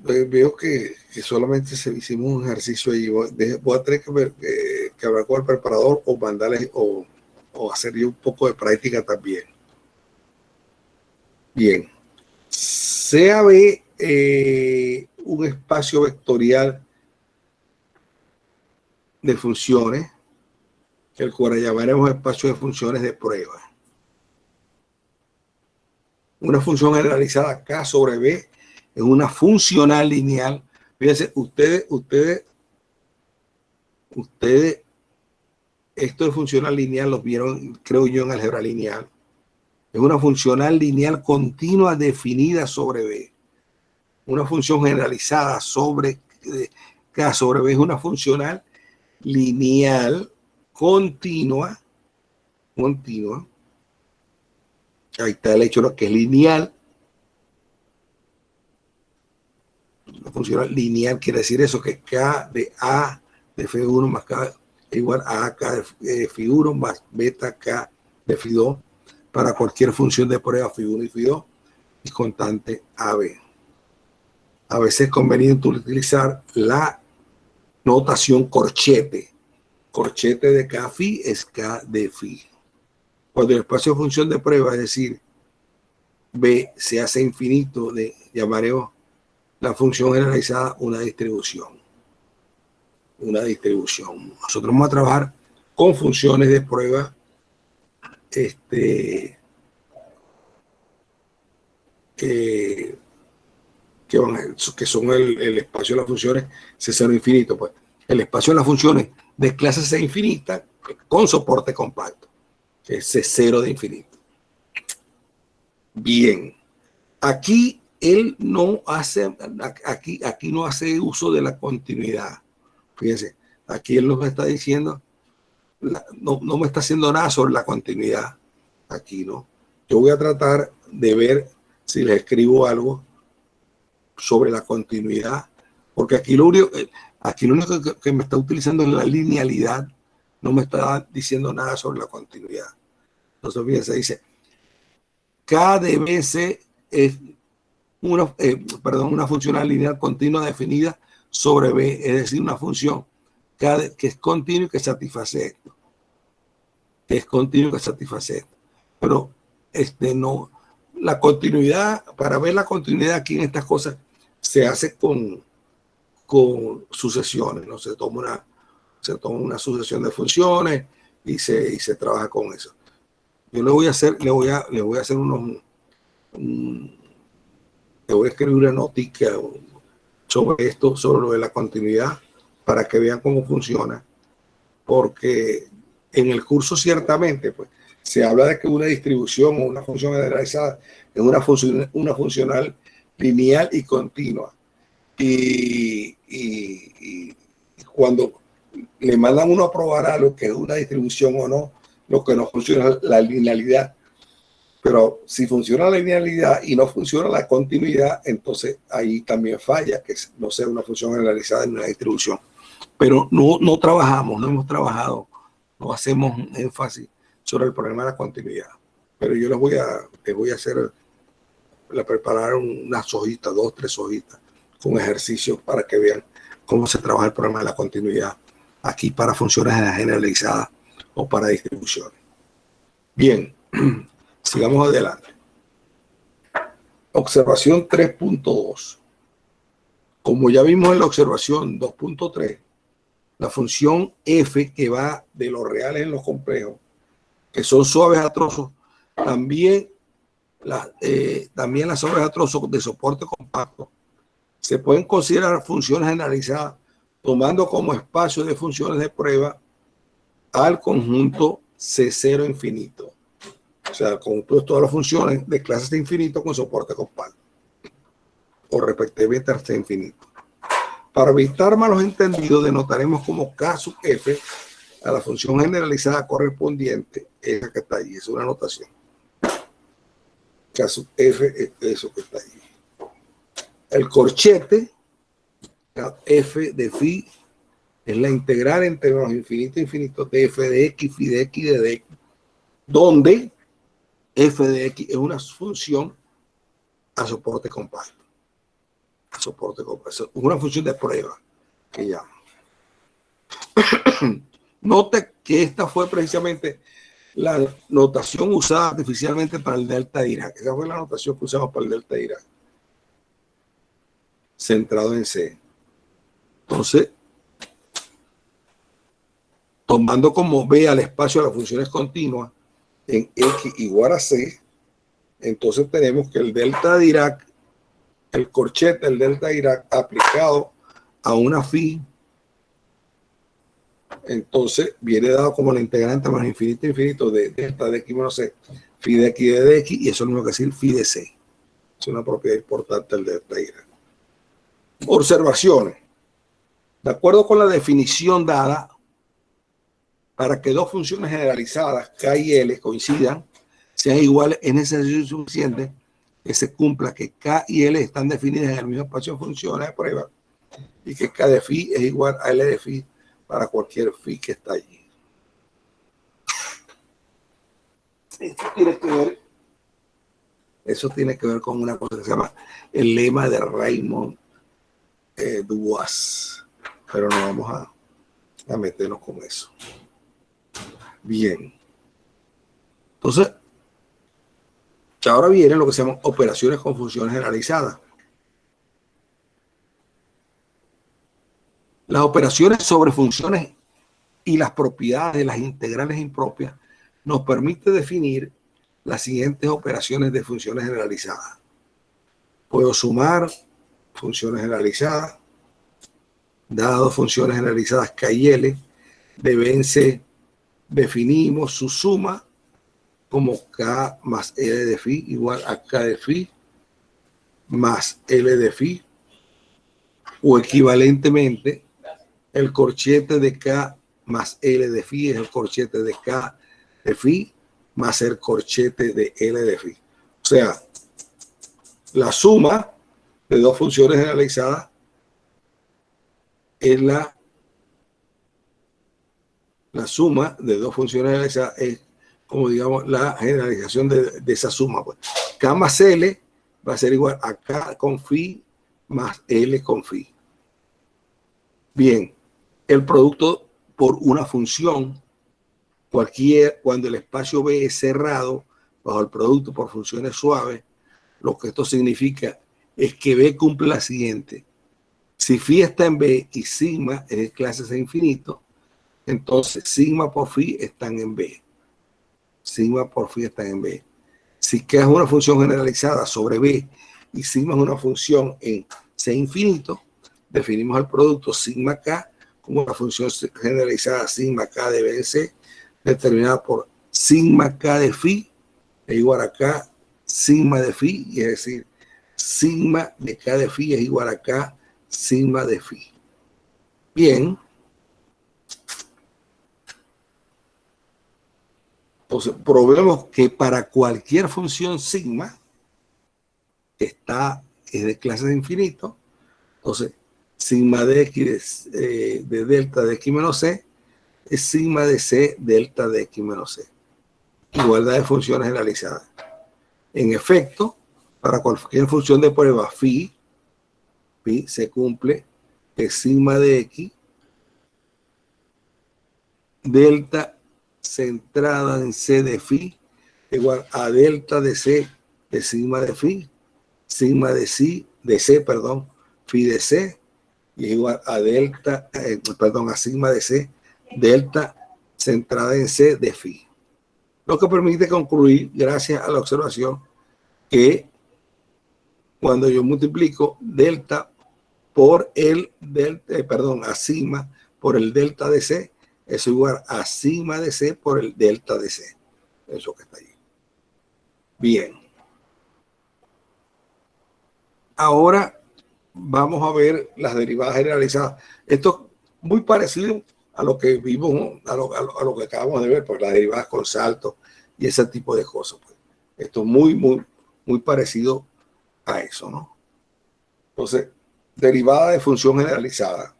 A: veo que solamente hicimos un ejercicio ahí. Voy a tener que hablar con el preparador o mandarles o hacer yo un poco de práctica también. Bien, sea B un espacio vectorial de funciones, el cual llamaremos espacio de funciones de prueba. Una función generalizada K sobre B es una funcional lineal. Fíjense, ustedes, esto de funcional lineal los vieron, creo yo, en álgebra lineal. Es una funcional lineal continua definida sobre B. Una función generalizada sobre K sobre B es una funcional lineal continua. Ahí está el hecho, ¿no? Que es lineal. La funcional lineal quiere decir eso, que K de A de F1 más K es igual a AK de F1 más beta K de F2 para cualquier función de prueba F1 y F2 y constante AB. a veces es conveniente utilizar la notación corchete. Corchete de K phi es K de phi. Cuando el espacio de función de prueba, es decir, B se hace infinito, llamaremos la función generalizada una distribución. Una distribución. Nosotros vamos a trabajar con funciones de prueba que son el espacio de las funciones C0 infinito. Pues el espacio de las funciones de clase C infinita con soporte compacto, que es C0 de infinito. Bien, aquí él no hace, aquí no hace uso de la continuidad. Fíjense, aquí él nos está diciendo, no me está haciendo nada sobre la continuidad. Aquí no. Yo voy a tratar de ver si les escribo algo sobre la continuidad, porque aquí lo único que me está utilizando es la linealidad, no me está diciendo nada sobre la continuidad. Entonces, fíjense, dice, K de BC es una funcional lineal continua definida sobre B, es decir, una función que es continua y que satisface esto. Que es continuo y que satisface esto. Pero no, la continuidad, para ver la continuidad aquí en estas cosas, se hace con sucesiones, ¿no? Se toma una sucesión de funciones y se trabaja con eso. Yo le voy a escribir una notica sobre esto, sobre lo de la continuidad, para que vean cómo funciona, porque en el curso ciertamente pues se habla de que una distribución o una función generalizada es una funcional lineal y continua, y cuando le mandan uno a probar algo que es una distribución o no, lo que no funciona es la linealidad. Pero si funciona la linealidad y no funciona la continuidad, entonces ahí también falla, que no sea una función generalizada en una distribución. Pero no hemos trabajado, no hacemos énfasis sobre el problema de la continuidad. Pero yo les voy a preparar unas hojitas, 2 o 3 hojitas, con ejercicios para que vean cómo se trabaja el problema de la continuidad aquí para funciones generalizadas o para distribuciones. Bien. Sigamos adelante. Observación 3.2. Como ya vimos en la observación 2.3, la función f que va de los reales en los complejos, que son suaves a trozos, también las suaves a trozos de soporte compacto, se pueden considerar funciones generalizadas tomando como espacio de funciones de prueba al conjunto C0 infinito. O sea, con todas las funciones de clases de infinito con soporte compacto o respectivamente hasta infinito. Para evitar malos entendidos, denotaremos como K sub f a la función generalizada correspondiente, esa que está ahí, es una notación. K sub f es eso que está ahí. El corchete, f de phi, es la integral entre los infinitos de f de x, phi de x y de x, donde f de x es una función a soporte compacto. Una función de prueba que llama. Note que esta fue precisamente la notación usada artificialmente para el delta de Dirac. Esa fue la notación que usamos para el delta de Dirac, centrado en C. Entonces, tomando como B al espacio de las funciones continuas en X igual a C, entonces tenemos que el delta de Dirac, el corchete del delta de Dirac aplicado a una phi, entonces viene dado como la integrante más infinito de delta de x menos c, phi de x de x, y eso es lo mismo que decir phi de c. Es una propiedad importante del delta de Dirac. Observaciones. De acuerdo con la definición dada, para que dos funciones generalizadas, K y L, coincidan, sean iguales, es necesario y suficiente que se cumpla que K y L están definidas en el mismo espacio de funciones de prueba y que K de phi es igual a L de phi para cualquier phi que está allí. Eso tiene que ver con una cosa que se llama el lema de Raymonde Dubois, pero no vamos a meternos con eso. Bien. Entonces, ahora viene lo que se llaman operaciones con funciones generalizadas. Las operaciones sobre funciones y las propiedades de las integrales impropias nos permite definir las siguientes operaciones de funciones generalizadas. Puedo sumar funciones generalizadas, dadas funciones generalizadas K y L, deben ser, definimos su suma como K más L de phi igual a K de phi más L de phi, o equivalentemente, el corchete de K más L de phi es el corchete de K de phi más el corchete de L de phi. O sea, la suma de dos funciones generalizadas es la suma de dos funciones generalizadas es como digamos la generalización de esa suma. Pues. K más L va a ser igual a K con phi más L con phi. Bien, el producto por una función, cuando el espacio B es cerrado bajo el producto por funciones suaves, lo que esto significa es que B cumple la siguiente. Si phi está en B y sigma es de clases de infinito, entonces sigma por phi están en B. Sigma por phi están en B. Si K es una función generalizada sobre B y sigma es una función en C infinito, definimos el producto sigma K como una función generalizada sigma K de B en C, determinada por sigma K de phi es igual a K sigma de phi, y es decir, sigma de K de phi es igual a K sigma de phi. Bien. Entonces, probemos que para cualquier función sigma es de clase de infinito, entonces sigma de x de delta de x menos c es sigma de c delta de x menos c. Igualdad de funciones generalizadas. En efecto, para cualquier función de prueba phi se cumple que sigma de x delta centrada en c de phi igual a delta de c de sigma de phi, sigma de c, phi de c, y es igual a delta, a sigma de c, delta centrada en c de phi. Lo que permite concluir, gracias a la observación, que cuando yo multiplico delta por el delta, a sigma por el delta de c, es igual a sigma de c por el delta de c. Eso que está ahí. Bien. Ahora vamos a ver las derivadas generalizadas. Esto es muy parecido a lo que vimos, ¿no? a lo que acabamos de ver, pues las derivadas con salto y ese tipo de cosas. Pues. Esto es muy parecido a eso, ¿no? Entonces, derivada de función generalizada.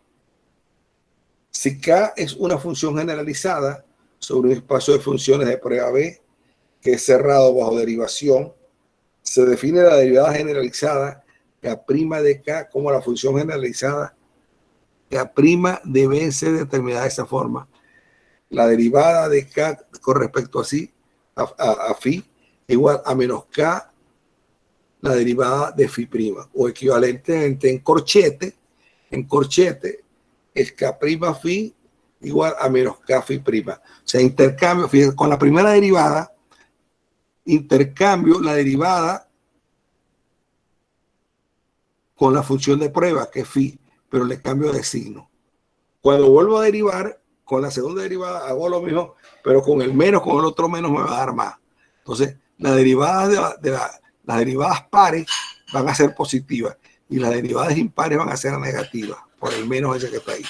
A: Si K es una función generalizada sobre un espacio de funciones de prueba B que es cerrado bajo derivación, se define la derivada generalizada K' de K como la función generalizada K' debe ser determinada de esa forma. La derivada de K con respecto a phi igual a menos K la derivada de phi prima, o equivalentemente en corchete es K' phi igual a menos K phi prima. O sea, intercambio, fíjense, con la primera derivada, intercambio la derivada con la función de prueba, que es phi, pero le cambio de signo. Cuando vuelvo a derivar, con la segunda derivada hago lo mismo, pero con el menos, con el otro menos me va a dar más. Entonces, las derivadas las derivadas pares van a ser positivas y las derivadas impares van a ser negativas por el menos ese que está ahí.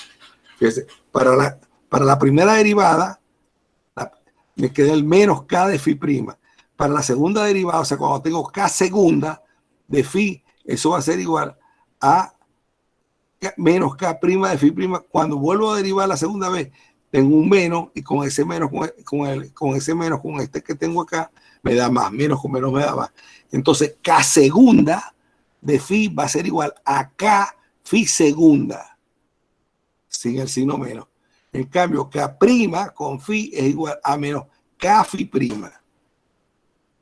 A: Fíjense, para la primera derivada me queda el menos K de phi prima. Para la segunda derivada, o sea, cuando tengo K segunda de phi, eso va a ser igual a menos K' de phi prima. Cuando vuelvo a derivar la segunda vez, tengo un menos, y con ese menos, con este que tengo acá, me da más. Menos con menos me da más. Entonces, K segunda de phi va a ser igual a K phi segunda, sin el signo menos. En cambio, K' con phi es igual a menos K phi prima.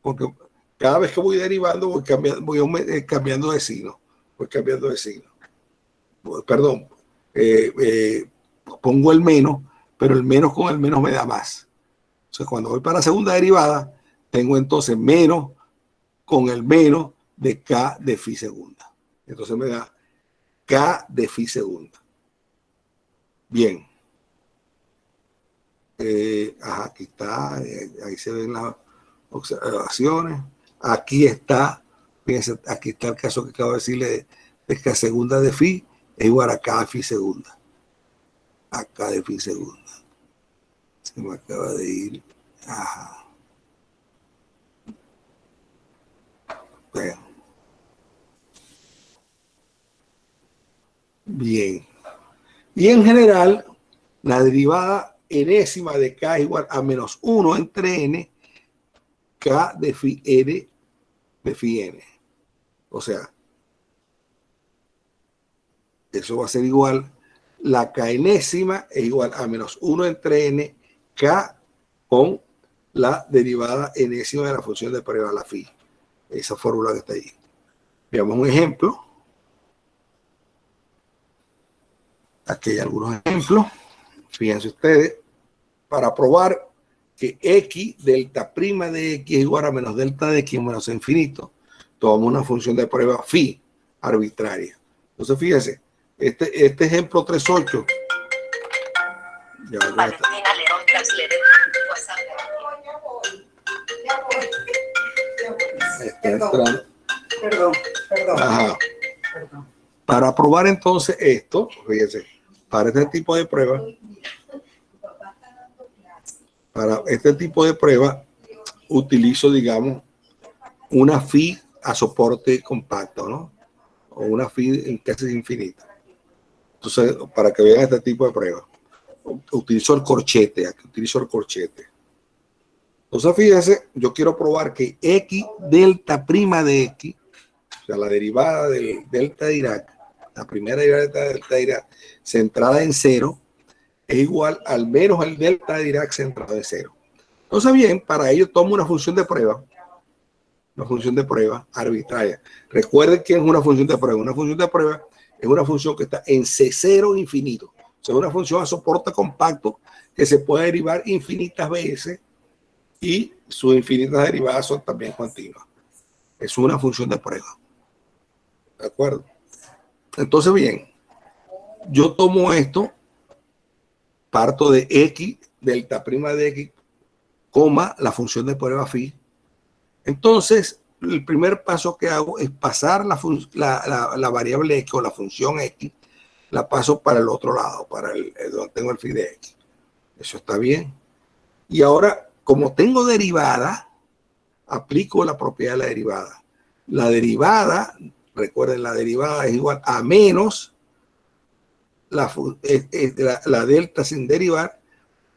A: Porque cada vez que voy derivando, voy cambiando de signo. Voy cambiando de signo. Perdón, pongo el menos, pero el menos con el menos me da más. O sea, cuando voy para la segunda derivada, tengo entonces menos con el menos de K de phi segunda. Entonces me da K de phi segunda. Bien. Aquí está, ahí se ven las observaciones. Aquí está, fíjense, aquí está el caso que acabo de decirle de K segunda de phi es igual a K de phi segunda. A K de phi segunda. Se me acaba de ir. Ajá. Bueno. Bien. Y en general, la derivada enésima de K es igual a menos 1 entre n, K de phi n de phi n. O sea, eso va a ser igual, la K enésima es igual a menos 1 entre n, K con la derivada enésima de la función de prueba, la phi. Esa fórmula que está ahí. Veamos un ejemplo. Aquí hay algunos ejemplos. Fíjense ustedes, para probar que x delta prima de x es igual a menos delta de x menos infinito, tomamos una función de prueba phi arbitraria. Entonces, fíjense, este ejemplo 3.8.
D: Valentina León Translated.
A: Perdón. Ajá. Para probar entonces esto, fíjense, para este tipo de prueba, utilizo, digamos, una phi a soporte compacto, ¿no? O una phi en casi infinita. Entonces, para que vean este tipo de prueba, utilizo el corchete. Aquí utilizo el corchete. Entonces, fíjense, yo quiero probar que x delta prima de x, o sea, la derivada del delta de Dirac, la primera derivada del delta de Dirac centrada en 0, es igual al menos el delta de Dirac centrado en 0. Entonces, bien, para ello tomo una función de prueba arbitraria. Recuerden que es una función de prueba. Una función de prueba es una función que está en C0 infinito. O sea, una función a soporte compacto que se puede derivar infinitas veces y sus infinitas derivadas son también continuas. Es una función de prueba. ¿De acuerdo? Entonces, bien, yo tomo esto, parto de x, delta prima de x, coma, la función de prueba phi. Entonces, el primer paso que hago es pasar la variable x o la función x, la paso para el otro lado, para donde tengo el phi de x. Eso está bien. Y ahora, como tengo derivada, aplico la propiedad de la derivada. La derivada, recuerden, la derivada es igual a menos la delta sin derivar,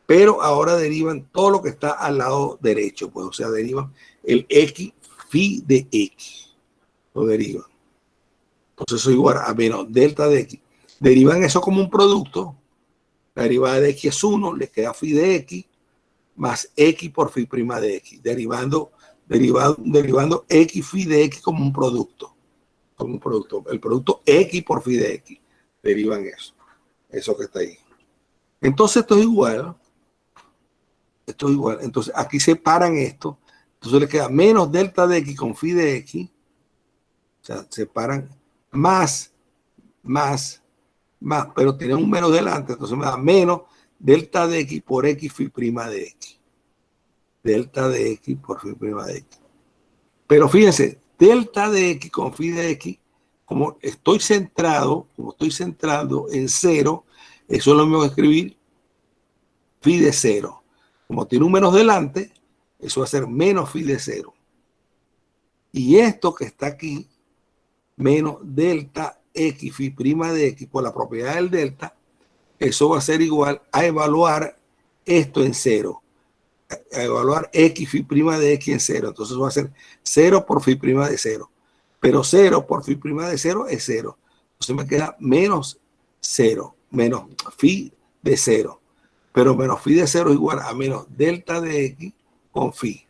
A: pero ahora derivan todo lo que está al lado derecho, pues, o sea, derivan el x phi de x, lo derivan. Entonces eso es igual a menos delta de x. Derivan eso como un producto, la derivada de x es 1, le queda phi de x, más x por phi prima de x, derivando x phi de x como un producto, el producto x por phi de x, derivan eso que está ahí. Entonces esto es igual, entonces aquí separan esto, entonces le queda menos delta de x con phi de x, o sea, separan más, pero tiene un menos delante, entonces me da menos delta de x por x phi prima de x. Delta de x por phi prima de x. Pero fíjense, delta de x con phi de x, como estoy centrado en 0, eso es lo mismo que escribir phi de 0. Como tiene un menos delante, eso va a ser menos phi de 0. Y esto que está aquí, menos delta x phi prima de x por la propiedad del delta, eso va a ser igual a evaluar esto en 0. A evaluar x phi prima de x en 0. Entonces va a ser 0 por phi prima de 0. Pero 0 por phi prima de 0 es 0. Entonces me queda menos 0, menos phi de 0. Pero menos phi de 0 es igual a menos delta de x con phi.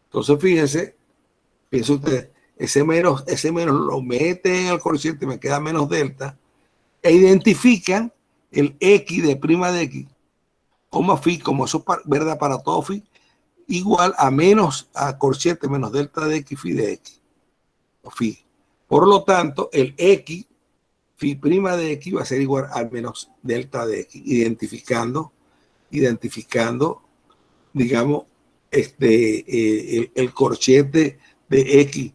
A: Entonces fíjense ustedes, ese menos lo meten al cociente, me queda menos delta, e identifican el x de prima de x como phi, como eso es verdad para todo phi, igual a menos a cociente menos delta de x phi de x. O phi. Por lo tanto, el x phi prima de x va a ser igual al menos delta de x, identificando, digamos, el corchete de x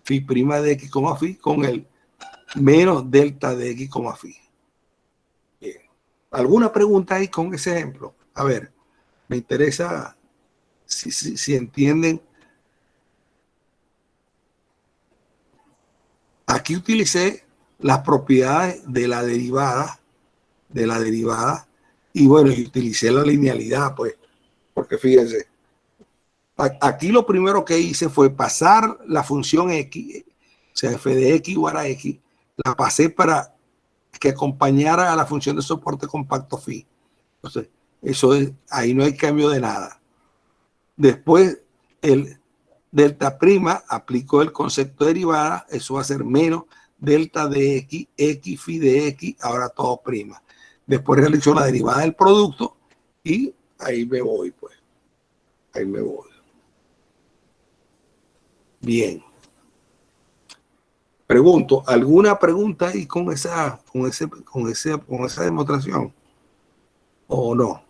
A: phi prima de x, phi con el menos delta de x, phi. Bien. ¿Alguna pregunta ahí con ese ejemplo? A ver, me interesa si entienden. Aquí utilicé las propiedades de la derivada, y bueno, y utilicé la linealidad, pues, porque fíjense, aquí lo primero que hice fue pasar la función x, o sea, f de x igual a x, la pasé para que acompañara a la función de soporte compacto phi. Entonces, eso es, ahí no hay cambio de nada. Después, el delta prima, aplico el concepto de derivada, eso va a ser menos delta de x, x phi de x, ahora todo prima. Después realizo la derivada del producto y ahí me voy, pues. Ahí me voy. Bien. Pregunto, ¿alguna pregunta ahí con esa demostración? ¿O no?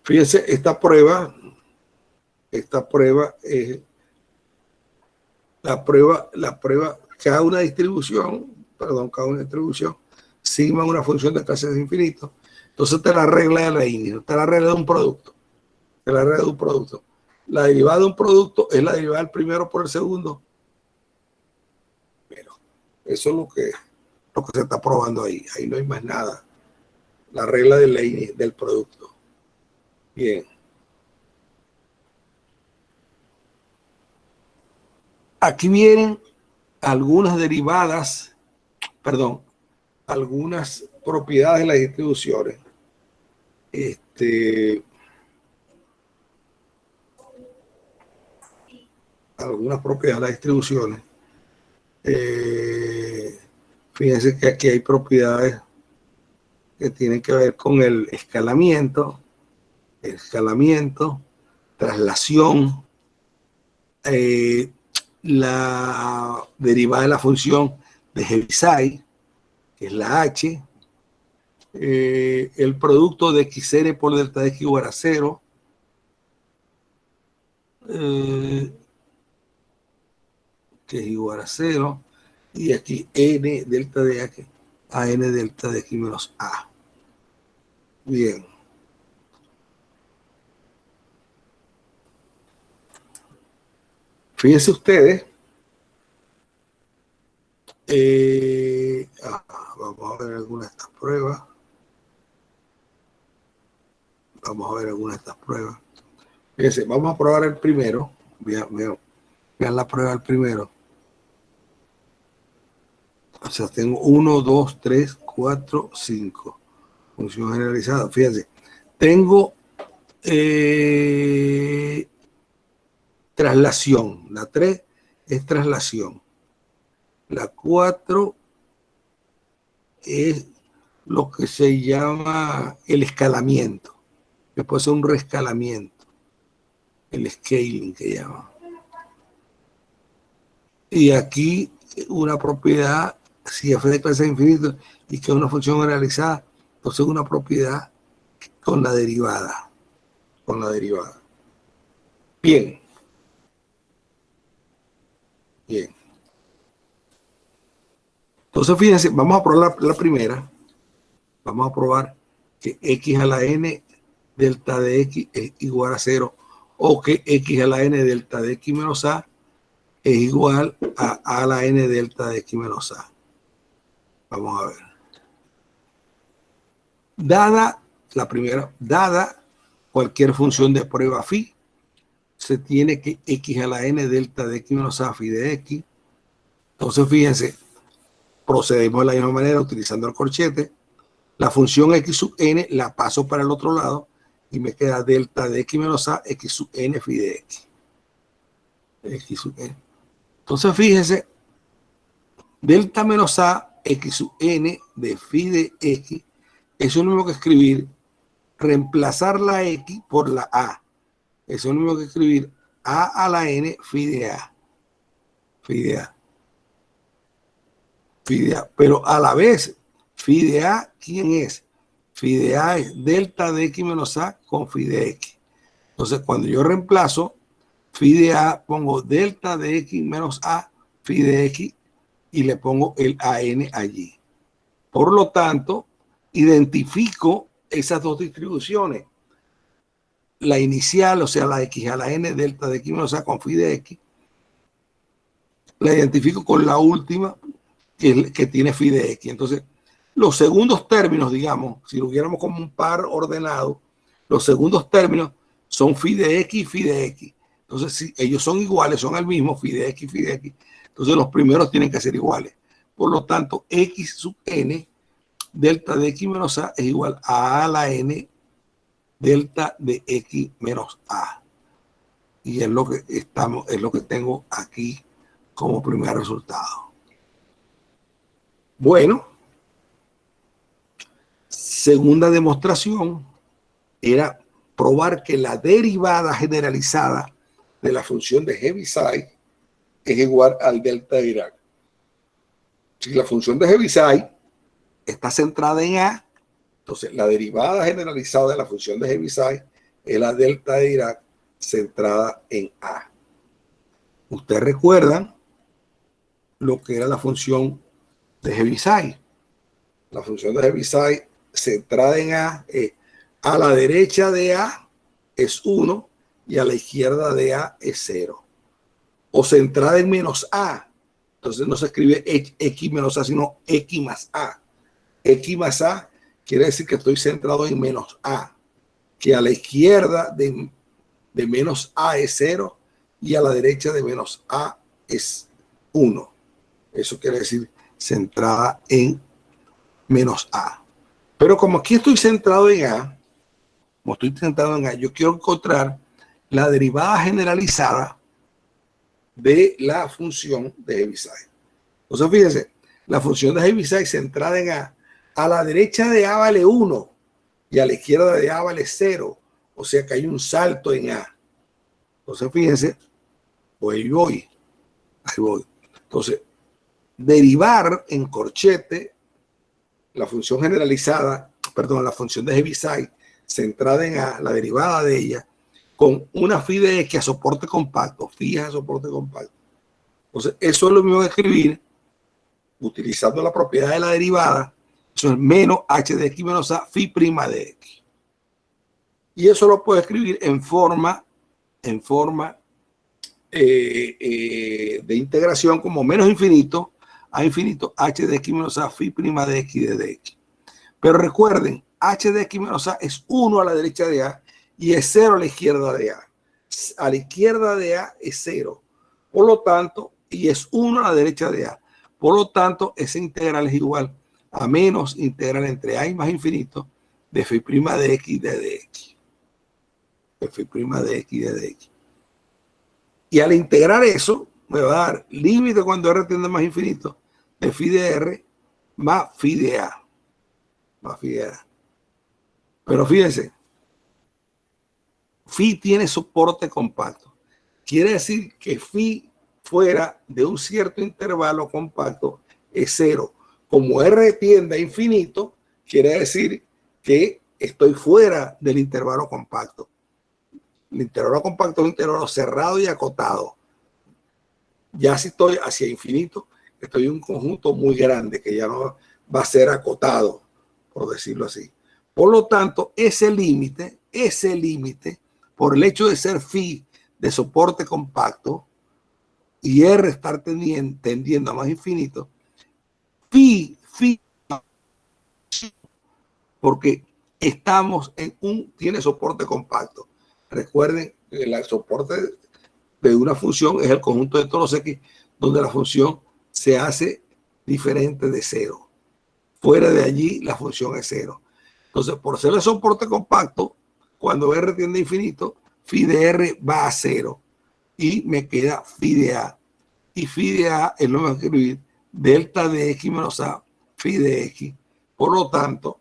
A: Fíjense, esta prueba es la prueba, cada una distribución, sigma una función de clase de infinito. Entonces esta es la regla de Leibniz, esta es la regla de un producto. La derivada de un producto es la derivada del primero por el segundo. Pero eso es lo que se está probando ahí. Ahí no hay más nada. La regla de Leibniz del producto. Bien. Aquí vienen algunas derivadas, algunas propiedades de las distribuciones. Algunas propiedades de las distribuciones. Fíjense que aquí hay propiedades que tienen que ver con el escalamiento, traslación, la derivada de la función de Heaviside, que es la h, el producto de xn por delta de x igual a 0, que es igual a 0, y aquí n delta de x a n delta de x menos a. Bien. Fíjense ustedes, vamos a ver algunas de estas pruebas. Fíjense, vamos a probar el primero. Vean la prueba del primero. O sea, tengo 1, 2, 3, 4, 5. Función generalizada. Fíjense, tengo traslación. La 3 es traslación. La 4 es lo que se llama el escalamiento. Que puede ser un reescalamiento. El scaling que llama. Y aquí una propiedad, si f de clase de infinito y que es una función generalizada, entonces una propiedad con la derivada. Bien. Entonces, fíjense, vamos a probar la primera. Vamos a probar que x a la n delta de x es igual a 0 o que x a la n delta de x menos a es igual a la n delta de x menos a. Vamos a ver. Dada cualquier función de prueba phi, se tiene que x a la n delta de x menos a phi de x Entonces, fíjense, procedemos de la misma manera utilizando el corchete. La función x sub n la paso para el otro lado y me queda delta de x menos a x sub n phi de x. X sub n. Entonces, fíjense, delta menos a x sub n de phi de x es lo mismo que escribir reemplazar la x por la a. Eso es lo mismo que escribir a la n phi de a. Phi de a. Phi de a. Pero a la vez, phi de a, ¿quién es? Phi de a es delta de x menos a con phi de x. Entonces, cuando yo reemplazo phi de a, pongo delta de x menos a phi de x y le pongo el an allí. Por lo tanto, identifico esas dos distribuciones. La inicial, o sea, la x a la n delta de x menos a con phi de x, la identifico con la última que tiene phi de x. Entonces, los segundos términos, digamos, si lo hubiéramos como un par ordenado, los segundos términos son phi de x y phi de x. Entonces, si ellos son iguales, son el mismo, phi de x y phi de x, entonces los primeros tienen que ser iguales. Por lo tanto, x sub n delta de x menos a es igual a la n delta de x menos a. Y es lo que es lo que tengo aquí como primer resultado. Bueno, segunda demostración era probar que la derivada generalizada de la función de Heaviside es igual al delta de Dirac. Si la función de Heaviside está centrada en A, entonces la derivada generalizada de la función de Heaviside es la delta de Dirac centrada en A. Ustedes recuerdan lo que era la función de Heaviside. La función de Heaviside centrada en A es a la derecha de A es 1 y a la izquierda de A es 0. O centrada en menos A. Entonces no se escribe x menos A, sino x más A. X más A quiere decir que estoy centrado en menos A. Que a la izquierda de menos A es 0 y a la derecha de menos A es 1. Eso quiere decir centrada en menos A. Pero como aquí estoy centrado en A, yo quiero encontrar la derivada generalizada de la función de Heaviside. Entonces, fíjense, la función de Heaviside centrada en a la derecha de A vale 1 y a la izquierda de A vale 0. O sea que hay un salto en A. Entonces, fíjense, pues ahí voy. Entonces, derivar en corchete la función generalizada, la función de Heaviside centrada en A, la derivada de ella, con una phi de x a soporte compacto, phi a soporte compacto. Entonces, eso es lo mismo que escribir, utilizando la propiedad de la derivada, eso es menos h de x menos a phi prima de x. Y eso lo puedo escribir en forma de integración como menos infinito a infinito h de x menos a phi prima de x de dx. Pero recuerden, h de x menos a es 1 a la derecha de A y es 0 a la izquierda de A. A la izquierda de A es 0. Por lo tanto, y es 1 a la derecha de A. Por lo tanto, esa integral es igual a menos integral entre A y más infinito de phi prima de x de dx. De phi prima de x de dx. Y al integrar eso, me va a dar límite cuando R tiende a más infinito de phi de R más phi de A. Más phi de A. Pero fíjense, phi tiene soporte compacto. Quiere decir que phi fuera de un cierto intervalo compacto es 0. Como R tiende a infinito, quiere decir que estoy fuera del intervalo compacto. El intervalo compacto es un intervalo cerrado y acotado. Ya si estoy hacia infinito, estoy en un conjunto muy grande que ya no va a ser acotado, por decirlo así. Por lo tanto, ese límite, por el hecho de ser phi de soporte compacto y R estar tendiendo a más infinito, phi, porque estamos en tiene soporte compacto. Recuerden que el soporte de una función es el conjunto de todos los x, donde la función se hace diferente de cero. Fuera de allí, la función es cero. Entonces, por ser el soporte compacto, cuando R tiende a infinito, phi de R va a cero y me queda phi de A. Y phi de A es lo que voy a escribir delta de X menos A, phi de X. Por lo tanto,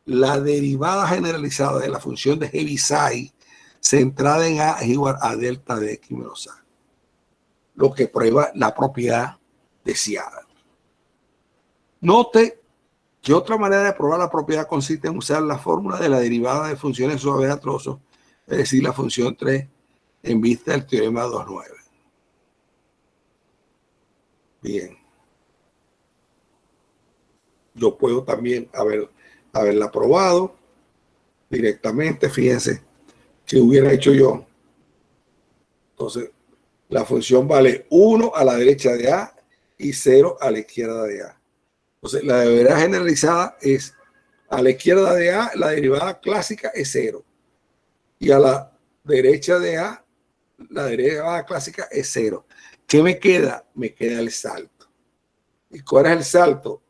A: la derivada generalizada de la función de Heaviside centrada en A es igual a delta de X menos A, lo que prueba la propiedad deseada. Note que otra manera de probar la propiedad consiste en usar la fórmula de la derivada de funciones suaves a trozos, es decir, la función 3 en vista del teorema 2.9. Bien. Yo puedo también haberla probado directamente. Fíjense que hubiera hecho yo. Entonces, la función vale 1 a la derecha de A y 0 a la izquierda de A. Entonces, la derivada generalizada es a la izquierda de A, la derivada clásica es 0. Y a la derecha de A, la derivada clásica es 0. ¿Qué me queda? Me queda el salto. ¿Y cuál es el salto?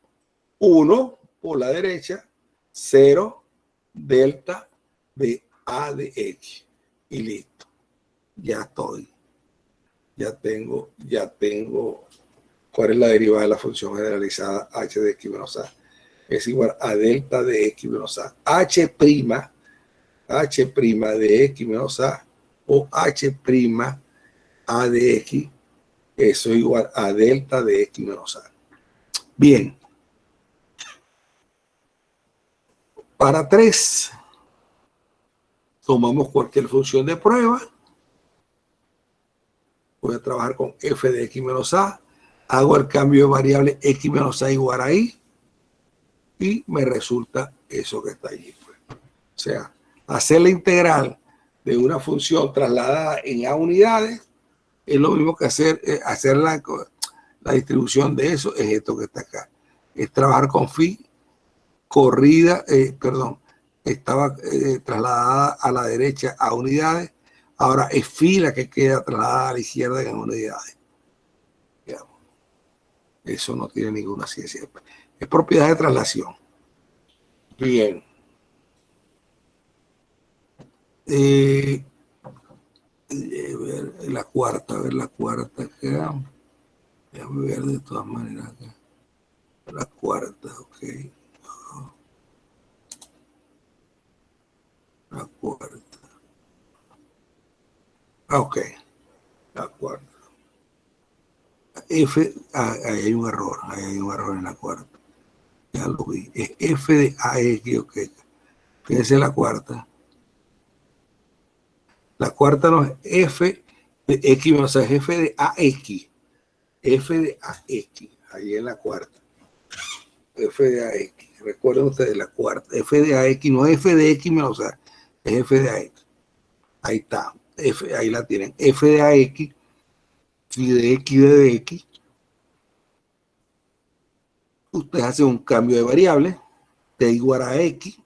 A: 1 por la derecha, 0 delta de A de X. Y listo. Ya estoy. Ya tengo. ¿Cuál es la derivada de la función generalizada h de x menos a? Es igual a delta de x menos a. h' de x menos a o h' a de x, eso es igual a delta de x menos a. Bien. Para 3, tomamos cualquier función de prueba. Voy a trabajar con f de x menos a. Hago el cambio de variable x menos a igual a y. Y me resulta eso que está allí. Pues. O sea, hacer la integral de una función trasladada en A unidades es lo mismo que hacer la distribución de eso, es esto que está acá. Es trabajar con phi corrida, estaba trasladada a la derecha a unidades, ahora es phi la que queda trasladada a la izquierda en unidades. Digamos. Eso no tiene ninguna ciencia. Es propiedad de traslación. Bien. Ver la cuarta acá. Déjame ver de todas maneras acá. La cuarta, ok. La cuarta. Ok. La cuarta. F, ahí hay un error. Ahí hay un error en la cuarta. Ya lo vi. Es F de AX, ok. Fíjense la cuarta. La cuarta no es F de X, o sea, es F de AX. F de AX. Ahí en la cuarta. F de AX. Recuerden ustedes la cuarta. F de AX, no es F de X menos A, es F de AX. Ahí está. Ahí la tienen. F de AX, phi de X de X. Ustedes hacen un cambio de variable, t igual a X,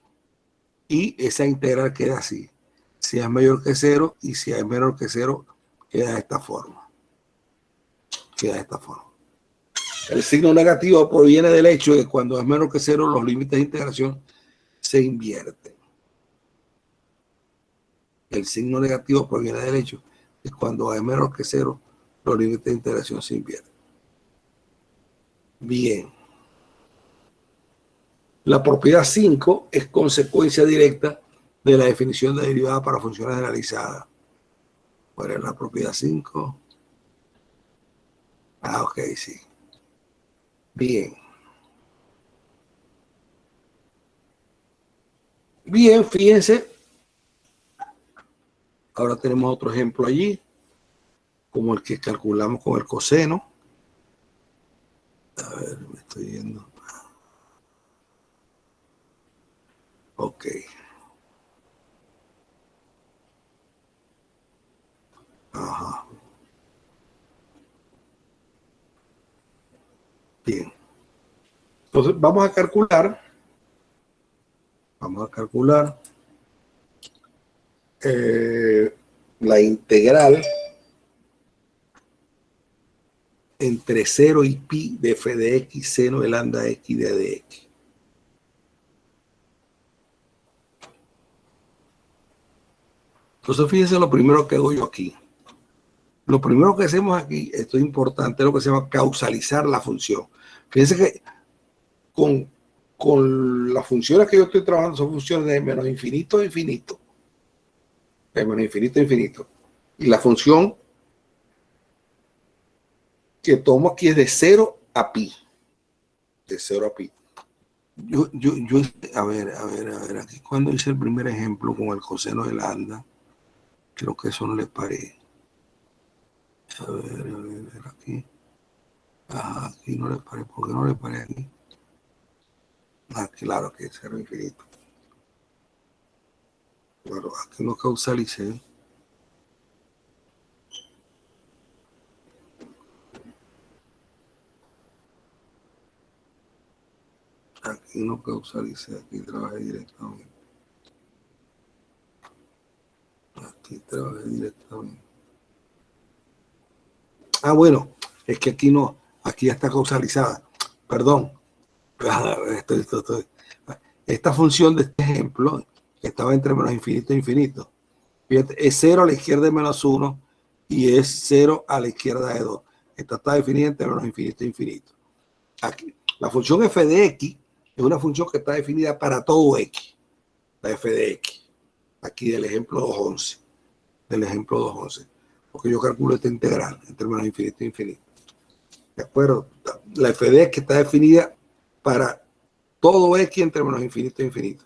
A: y esa integral queda así. Si es mayor que 0 y si es menor que 0, queda de esta forma. El signo negativo proviene del hecho de que cuando es menor que 0, los límites de integración se invierten. El signo negativo proviene del hecho de que cuando es menor que 0, los límites de integración se invierten. Bien. La propiedad 5 es consecuencia directa de la definición de derivada para funciones generalizadas. ¿Cuál es la propiedad 5? Ok, sí. Bien. Bien, fíjense. Ahora tenemos otro ejemplo allí, como el que calculamos con el coseno. A ver, me estoy viendo. Ok. Ajá. Bien. Entonces vamos a calcular la integral entre 0 y pi de f de x seno de lambda x de x. Entonces, fíjense lo primero que hago yo aquí. Lo primero que hacemos aquí, esto es importante, es lo que se llama causalizar la función. Fíjense que con las funciones que yo estoy trabajando son funciones de menos infinito a infinito. De menos infinito a infinito. Y la función que tomo aquí es de 0 a pi. De 0 a pi. A ver, aquí cuando hice el primer ejemplo con el coseno de lambda, creo que eso no le paré. A ver, aquí. Ajá, aquí no le paré. ¿Por qué no le paré aquí? Ah, claro que es 0 infinito. Claro, aquí no causalicé. Aquí no causalicé, aquí trabajé directamente. Aquí trabajé directamente. Ah, bueno, es que aquí no, aquí ya está causalizada. Perdón. Esta función de este ejemplo estaba entre menos infinito e infinito. Fíjate, es 0 a la izquierda de menos 1 y es 0 a la izquierda de 2. Esta está definida entre menos infinito e infinito. Aquí, la función f de x es una función que está definida para todo x. La f de x. Aquí del ejemplo 2.11. Del ejemplo 2.11. Porque yo calculo esta integral entre menos infinito e infinito. ¿De acuerdo? La f de x está definida para todo x entre menos infinito e infinito.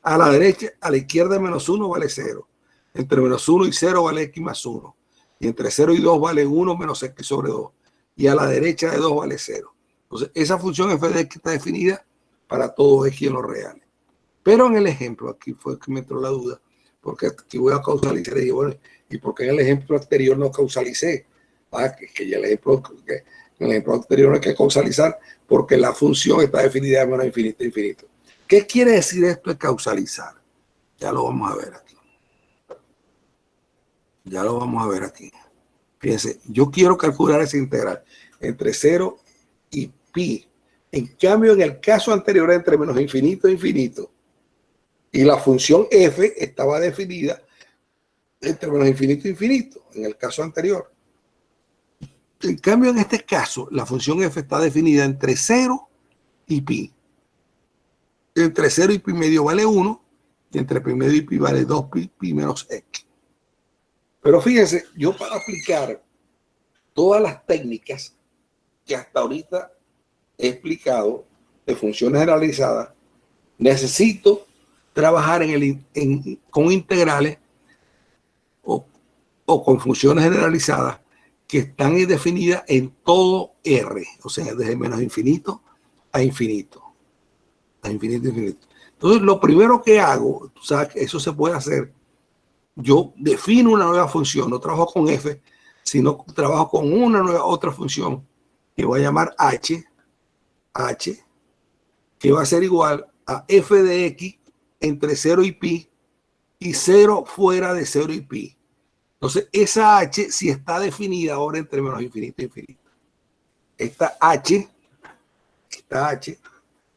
A: A la derecha, a la izquierda de menos 1 vale 0. Entre menos 1 y 0 vale x más 1. Y entre 0 y 2 vale 1 menos x sobre 2. Y a la derecha de 2 vale 0. Entonces, esa función f de x está definida para todo x en los reales. Pero en el ejemplo, aquí fue que me entró la duda, porque aquí voy a causalizar. Y bueno, ¿y por qué en el ejemplo anterior no causalicé? Que ya en el ejemplo anterior no hay que causalizar, porque la función está definida de menos infinito a infinito. ¿Qué quiere decir esto de causalizar? Ya lo vamos a ver aquí. Ya lo vamos a ver aquí. Fíjense, yo quiero calcular esa integral entre 0 y pi. En cambio, en el caso anterior, entre menos infinito e infinito, y la función f estaba definida entre menos infinito e infinito, en el caso anterior. En cambio, en este caso, la función f está definida entre 0 y pi. Entre 0 y pi medio vale 1, y entre pi medio y pi vale 2 pi menos x. Pero fíjense, yo para aplicar todas las técnicas que hasta ahorita he explicado de funciones generalizadas, necesito trabajar con integrales o con funciones generalizadas que están definidas en todo R, o sea, desde menos infinito a infinito. A infinito, infinito. Entonces, lo primero que hago, tú sabes que eso se puede hacer, yo defino una nueva función, no trabajo con f, sino trabajo con una nueva otra función que voy a llamar h, que va a ser igual a f de x entre 0 y pi y 0 fuera de 0 y pi. Entonces, esa h sí está definida ahora entre menos infinito e infinito. Esta h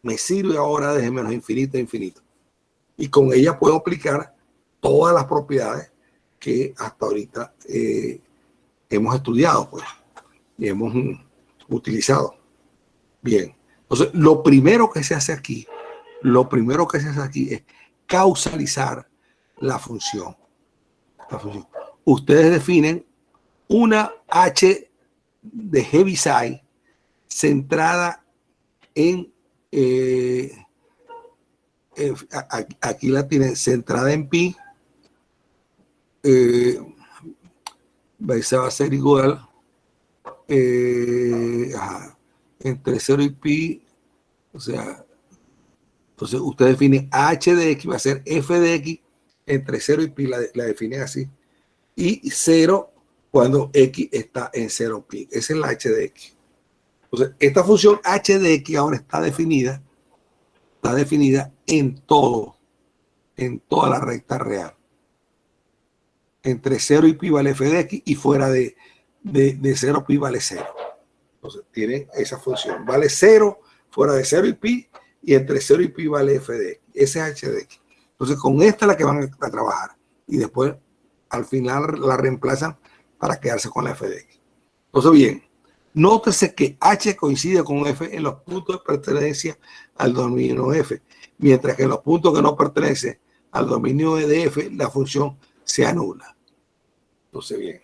A: me sirve ahora desde menos infinito a infinito. Y con ella puedo aplicar todas las propiedades que hasta ahorita hemos estudiado, pues, y hemos utilizado. Bien. Entonces, lo primero que se hace aquí es causalizar la función. Ustedes definen una h de Heaviside centrada en aquí la tienen centrada en pi. Esa va a ser igual entre 0 y pi, o sea, entonces usted define h de x, va a ser f de x entre 0 y pi, la define así, y 0 cuando x está en 0 pi. Esa es la h de x. Entonces, esta función h de x ahora está definida en todo, en toda la recta real. Entre 0 y pi vale f de x y fuera de 0 pi vale 0. Entonces tiene esa función. Vale 0, fuera de 0 y pi, y entre 0 y pi vale f de x. Ese es h de x. Entonces con esta es la que van a trabajar. Y después al final la reemplazan para quedarse con la f de x. Entonces bien, nótese que h coincide con f en los puntos de pertenencia al dominio f, mientras que en los puntos que no pertenecen al dominio de f, la función se anula. Entonces bien.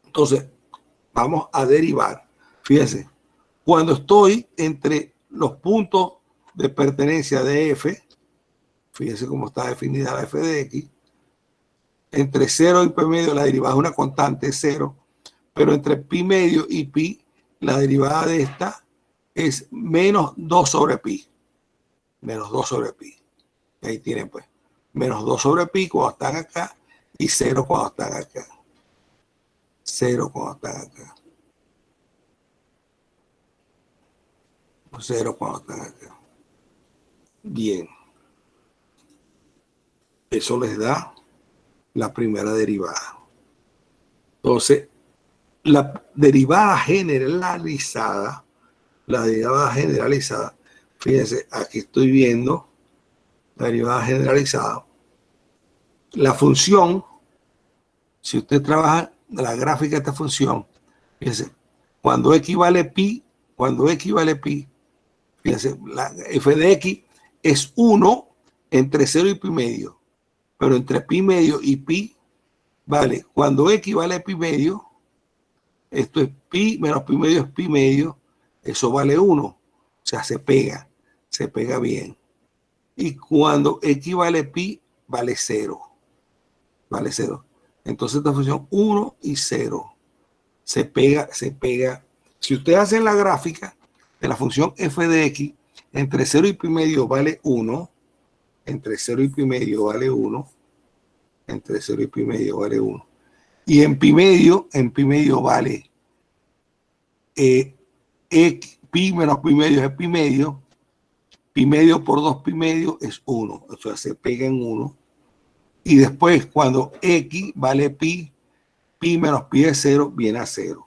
A: Entonces, vamos a derivar. Fíjense, cuando estoy entre los puntos de pertenencia de f, fíjense cómo está definida la f de x, entre 0 y pi medio la derivada es una constante, 0, pero entre pi medio y pi, la derivada de esta es menos 2 sobre pi. Menos 2 sobre pi. Ahí tienen pues, menos 2 sobre pi cuando están acá y 0 cuando están acá. 0 cuando están acá. 0 cuando están acá. Bien. Eso les da la primera derivada. Entonces, la derivada generalizada, fíjense, aquí estoy viendo la derivada generalizada. La función, si usted trabaja la gráfica de esta función, fíjense, cuando x vale pi, fíjense, la f de x es 1 entre 0 y pi medio, pero entre pi medio y pi, vale, cuando x vale pi medio, esto es pi menos pi medio es pi medio, eso vale 1, o sea, se pega bien. Y cuando x vale pi, vale 0. Vale 0. Entonces esta función 1 y 0 se pega. Si ustedes hacen la gráfica de la función f de x, entre 0 y pi medio vale 1, entre 0 y pi medio vale 1, entre 0 y pi medio vale 1. Y en pi medio vale pi menos pi medio es pi medio por 2 pi medio es 1, o sea, se pega en 1. Y después, cuando x vale pi menos pi es 0, viene a 0.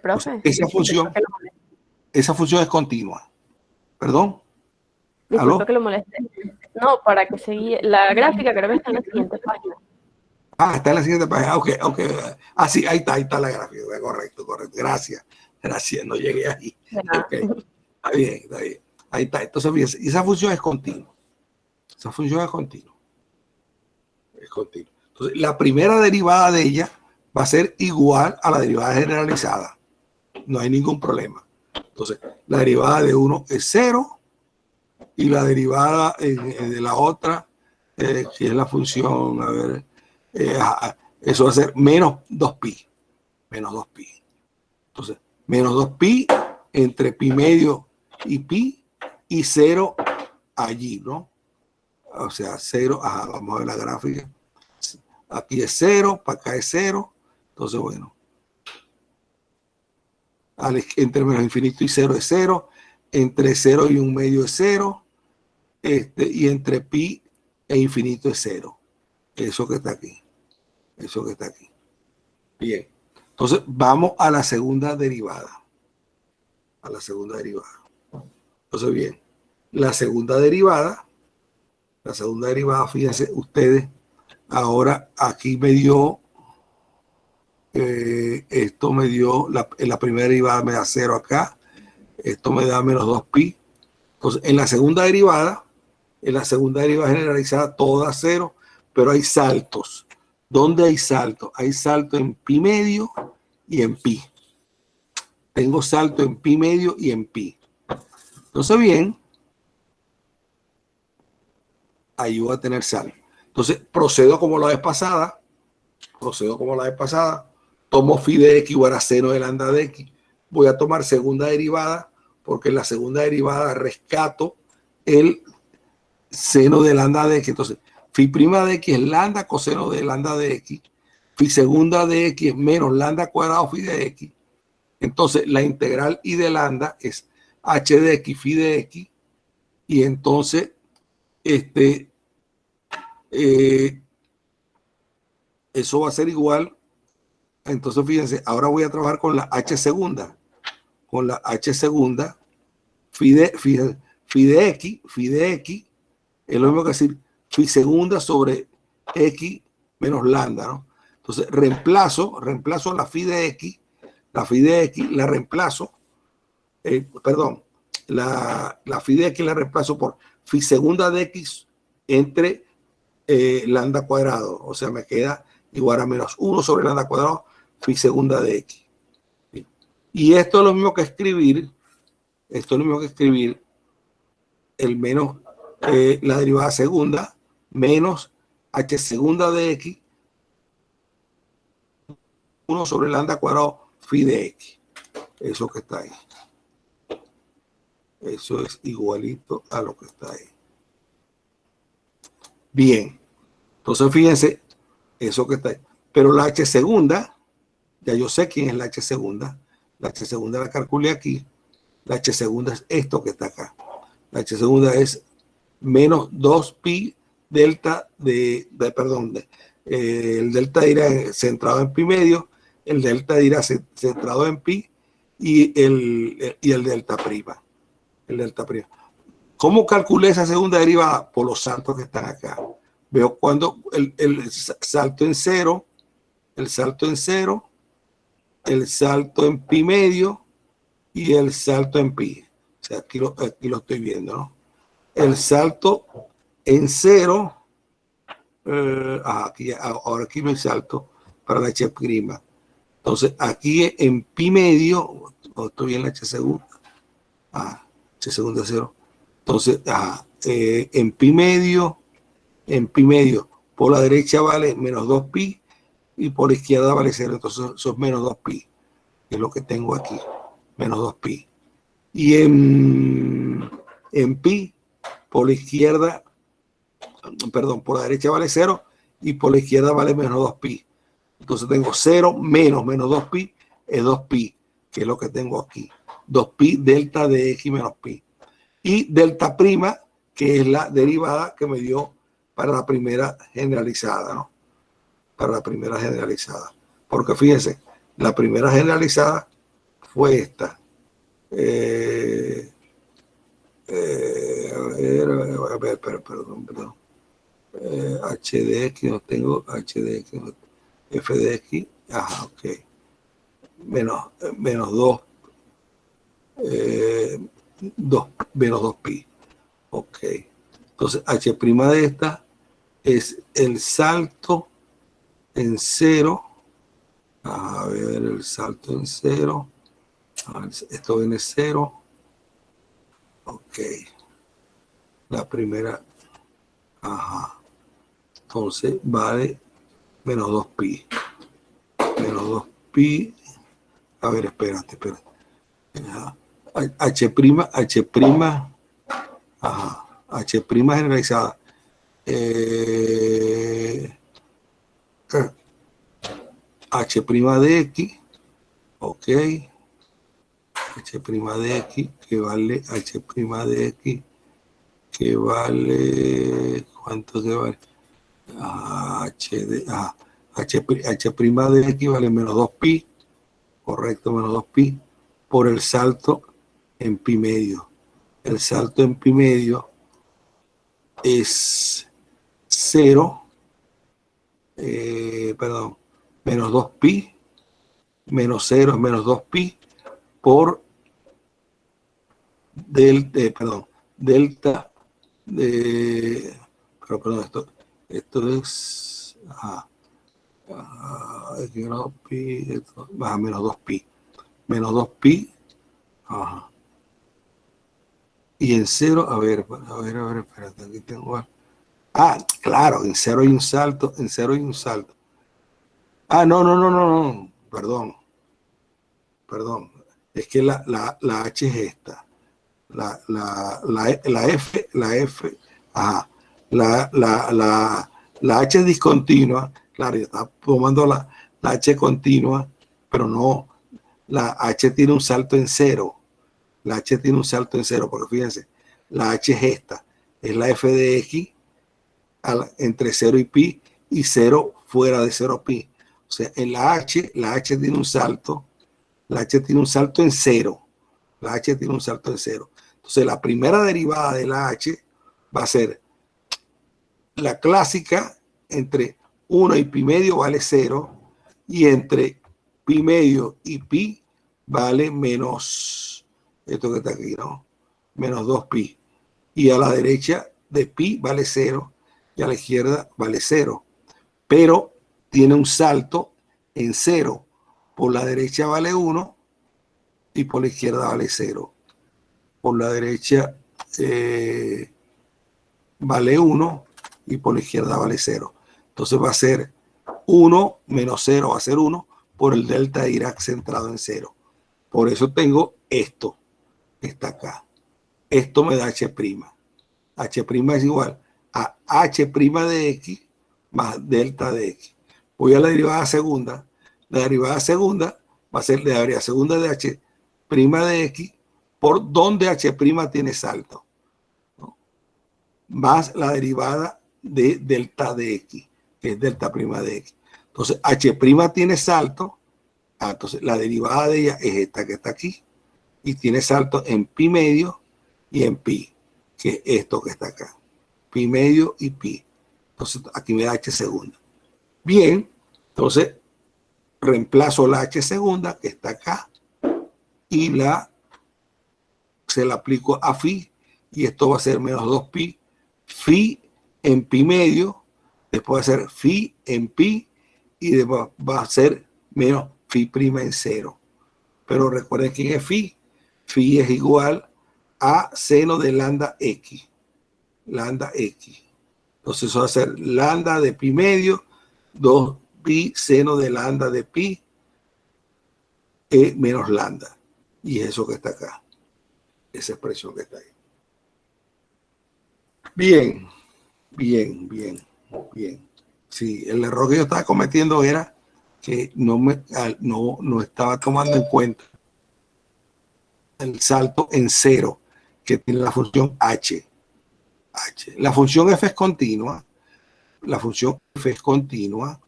E: Profe,
A: Esa función es continua. ¿Perdón?
E: disculpe
A: ¿Aló?
E: que lo moleste. No, para que seguir. La gráfica creo que está en la siguiente página.
A: Ah, está en la siguiente página. Ok. Ah, sí, ahí está la gráfica. Correcto. Gracias. No llegué ahí. Okay. Está bien. Ahí está. Entonces, fíjense, esa función es continua. Entonces, la primera derivada de ella va a ser igual a la derivada generalizada. No hay ningún problema. Entonces, la derivada de 1 es 0 y la derivada de la otra, que es la función, a ver, eso va a ser menos 2pi. Entonces, menos 2pi entre pi medio y pi y 0 allí, ¿no? O sea, 0, vamos a ver la gráfica. Aquí es 0, para acá es 0. Entonces, bueno, entre menos infinito y 0 es 0. Entre 0 y 1 medio es 0. Y entre pi e infinito es 0. Eso que está aquí. Bien. Entonces, vamos a la segunda derivada. Entonces, bien, la segunda derivada, fíjense ustedes, ahora aquí me dio, esto me dio, la primera derivada me da 0 acá, esto me da menos 2pi. Entonces, en la segunda derivada generalizada, todo da 0, pero hay saltos. ¿Dónde hay saltos? Hay salto en pi medio y en pi. Tengo salto en pi medio y en pi. Entonces, bien, ahí voy a tener salto. Entonces, procedo como la vez pasada. Tomo phi de x igual a seno de lambda de x. Voy a tomar segunda derivada, porque en la segunda derivada rescato el seno de lambda de x. Entonces, phi prima de x es lambda coseno de lambda de x. Phi segunda de x es menos lambda cuadrado phi de x. Entonces, la integral i de lambda es h de x phi de x. Y entonces, eso va a ser igual Entonces, fíjense, ahora voy a trabajar con la H segunda. Con la H segunda, phi de X es lo mismo que decir phi segunda sobre X menos lambda, ¿no? Entonces, reemplazo la phi de X, la reemplazo, la phi de X la reemplazo por phi segunda de X entre lambda cuadrado, o sea, me queda igual a menos 1 sobre lambda cuadrado phi segunda de X. Y esto es lo mismo que escribir, el menos la derivada segunda menos H segunda de X 1 sobre lambda cuadrado phi de X. Eso que está ahí. Eso es igualito a lo que está ahí. Bien. Entonces, fíjense, eso que está ahí. Pero la H segunda, ya yo sé quién es la H segunda. La H segunda la calculé aquí. La H segunda es esto que está acá. La H segunda es menos 2pi delta el delta dirá centrado en pi medio, el delta dirá centrado en pi y el delta prima. El delta prima. ¿Cómo calculé esa segunda derivada? Por los saltos que están acá. Veo cuando el salto en cero, el salto en pi medio y el salto en pi. O sea, aquí lo estoy viendo, ¿no? El salto en cero, ahora aquí no hay salto para la H prima. Entonces, aquí en pi medio, estoy en la H segunda, H segunda es cero. Entonces, en pi medio, por la derecha vale menos 2pi y por la izquierda vale 0. Entonces, eso es menos 2pi, que es lo que tengo aquí, menos 2pi. Y en pi, por la izquierda, por la derecha vale 0 y por la izquierda vale menos 2pi. Entonces tengo 0 menos 2pi es 2pi, que es lo que tengo aquí. 2pi delta de X menos pi. Y delta prima, que es la derivada que me dio para la primera generalizada, ¿no? Para la primera generalizada. Porque fíjense, la primera generalizada fue esta. Perdón. H de X, no tengo H de X, F de X, ok. Menos 2, menos 2pi. Ok. Entonces, H' de esta es el salto en cero. A ver, el salto en cero. Esto viene 0. Ok. La primera. Entonces vale menos 2pi. Menos 2pi. A ver, espérate. H'. H' generalizada. H' de X. Ok. H' de X que vale H' de X que vale, ¿cuánto se vale? H' de X vale menos 2pi, correcto, menos 2pi, por el salto en pi medio. El salto en pi medio es 0, menos 2pi, menos 0 es menos 2pi, por delta de, esto es menos 2pi, esto baja menos 2pi, y en 0, a ver, espérate, aquí tengo, claro, en 0 hay un salto, no, perdón, es que la H es esta. La H es discontinua, claro, yo estaba tomando la H continua, pero no, la H tiene un salto en 0. Porque fíjense, la H es esta, es la F de X entre 0 y pi, y 0 fuera de 0 pi. O sea, en la H tiene un salto. La H tiene un salto en cero. La H tiene un salto en cero. Entonces, la primera derivada de la H va a ser la clásica entre 1 y pi medio vale 0 y entre pi medio y pi vale menos, esto que está aquí, ¿no? Menos 2pi. Y a la derecha de pi vale 0 y a la izquierda vale 0. Pero tiene un salto en 0. Por la derecha vale 1 y por la izquierda vale 0. Por la derecha vale 1 y por la izquierda vale 0. Entonces va a ser 1 menos 0 va a ser 1 por el delta de Dirac centrado en 0. Por eso tengo esto que está acá. Esto me da H'. H' es igual a H' de X más delta de X. Voy a la derivada segunda. La derivada segunda va a ser la derivada segunda de H' de X por donde H' tiene salto, ¿no? Más la derivada de delta de X, que es delta prima de X. Entonces, H' tiene salto. Entonces, la derivada de ella es esta que está aquí. Y tiene salto en pi medio y en pi, que es esto que está acá. Pi medio y pi. Entonces, aquí me da H segunda. Bien, entonces, reemplazo la H segunda, que está acá, y se la aplico a phi, y esto va a ser menos 2pi. Phi en pi medio, después va a ser phi en pi, y después va a ser menos phi prima en 0. Pero recuerden quién es phi. Phi es igual a seno de lambda x. Lambda x. Entonces eso va a ser lambda de pi medio, 2pi seno de lambda de pi, menos lambda. Y eso que está acá. Esa expresión que está ahí. Bien. Sí, el error que yo estaba cometiendo era que no estaba tomando en cuenta el salto en 0 que tiene la función h. La función f es continua. La función f es continua,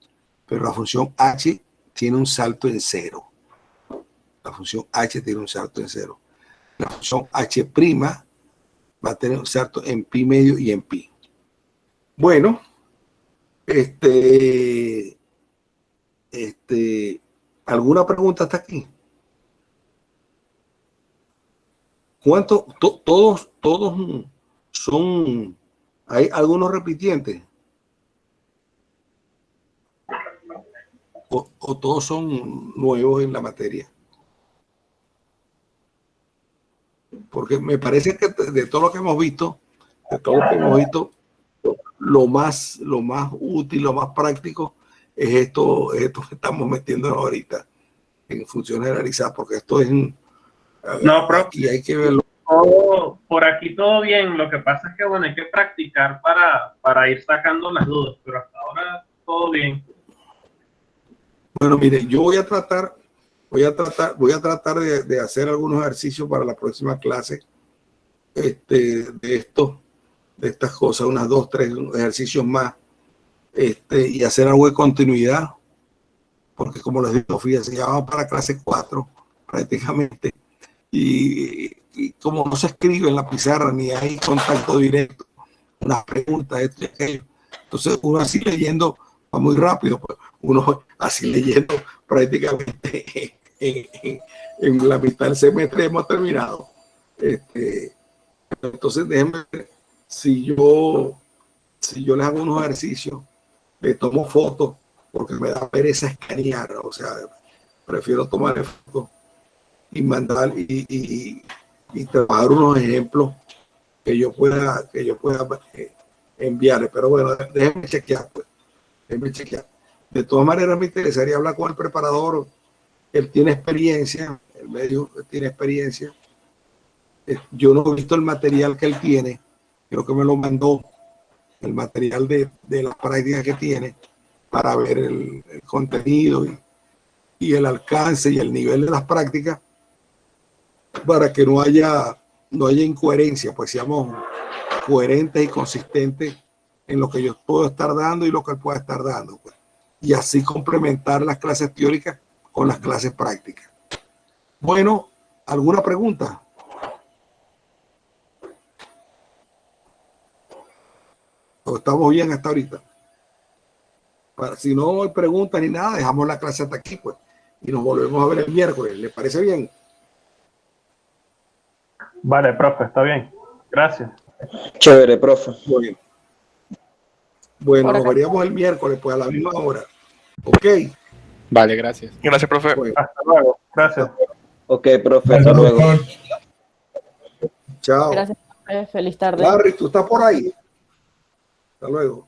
A: pero la función h tiene un salto en 0. La función h tiene un salto en 0. La función h' va a tener un salto en pi medio y en pi. Bueno, ¿alguna pregunta hasta aquí? ¿Cuántos? Todos son, hay algunos repitientes. O todos son nuevos en la materia. Porque me parece que de todo lo que hemos visto, lo más útil, lo más práctico es esto que estamos metiéndonos ahorita en función generalizada, porque esto es
F: no, profe,
A: y hay que verlo.
F: Por aquí todo bien, lo que pasa es que bueno, hay que practicar para ir sacando las dudas, pero hasta ahora todo bien.
A: Bueno, mire, yo voy a tratar de hacer algunos ejercicios para la próxima clase, de estas cosas, unas 2, 3 ejercicios más, y hacer algo de continuidad, porque como les digo, fíjense, ya vamos para clase 4 prácticamente, y como no se escribe en la pizarra ni hay contacto directo, unas preguntas, esto y aquello, entonces uno así leyendo va muy rápido, pues uno así leyendo prácticamente en la mitad del semestre hemos terminado. Entonces déjenme ver si yo les hago unos ejercicios, le tomo fotos porque me da pereza escanear, o sea, prefiero tomar fotos y mandar y trabajar unos ejemplos que yo pueda enviarle. Pero bueno, déjenme chequear, pues. Déjenme chequear. De todas maneras, me interesaría hablar con el preparador. Él tiene experiencia, el medio tiene experiencia. Yo no he visto el material que él tiene. Creo que me lo mandó, el material de las prácticas que tiene, para ver el contenido y el alcance y el nivel de las prácticas, para que no haya incoherencia, pues seamos coherentes y consistentes en lo que yo puedo estar dando y lo que él pueda estar dando, pues. y así complementar las clases teóricas con las clases prácticas. Bueno, ¿alguna pregunta? ¿O estamos bien hasta ahorita? Si no hay preguntas ni nada, dejamos la clase hasta aquí, pues, y nos volvemos a ver el miércoles. ¿Les parece bien?
F: Vale, profe, está bien. Gracias.
G: Chévere, profe.
A: Bueno, nos veríamos el miércoles, pues a la misma hora. Ok.
H: Vale, gracias.
I: Gracias, profe.
A: Bueno,
F: Hasta luego. Gracias.
G: Ok, profe, hasta luego.
A: chao.
E: Gracias, profe. Feliz tarde.
A: Larry, ¿tú estás por ahí? Hasta luego.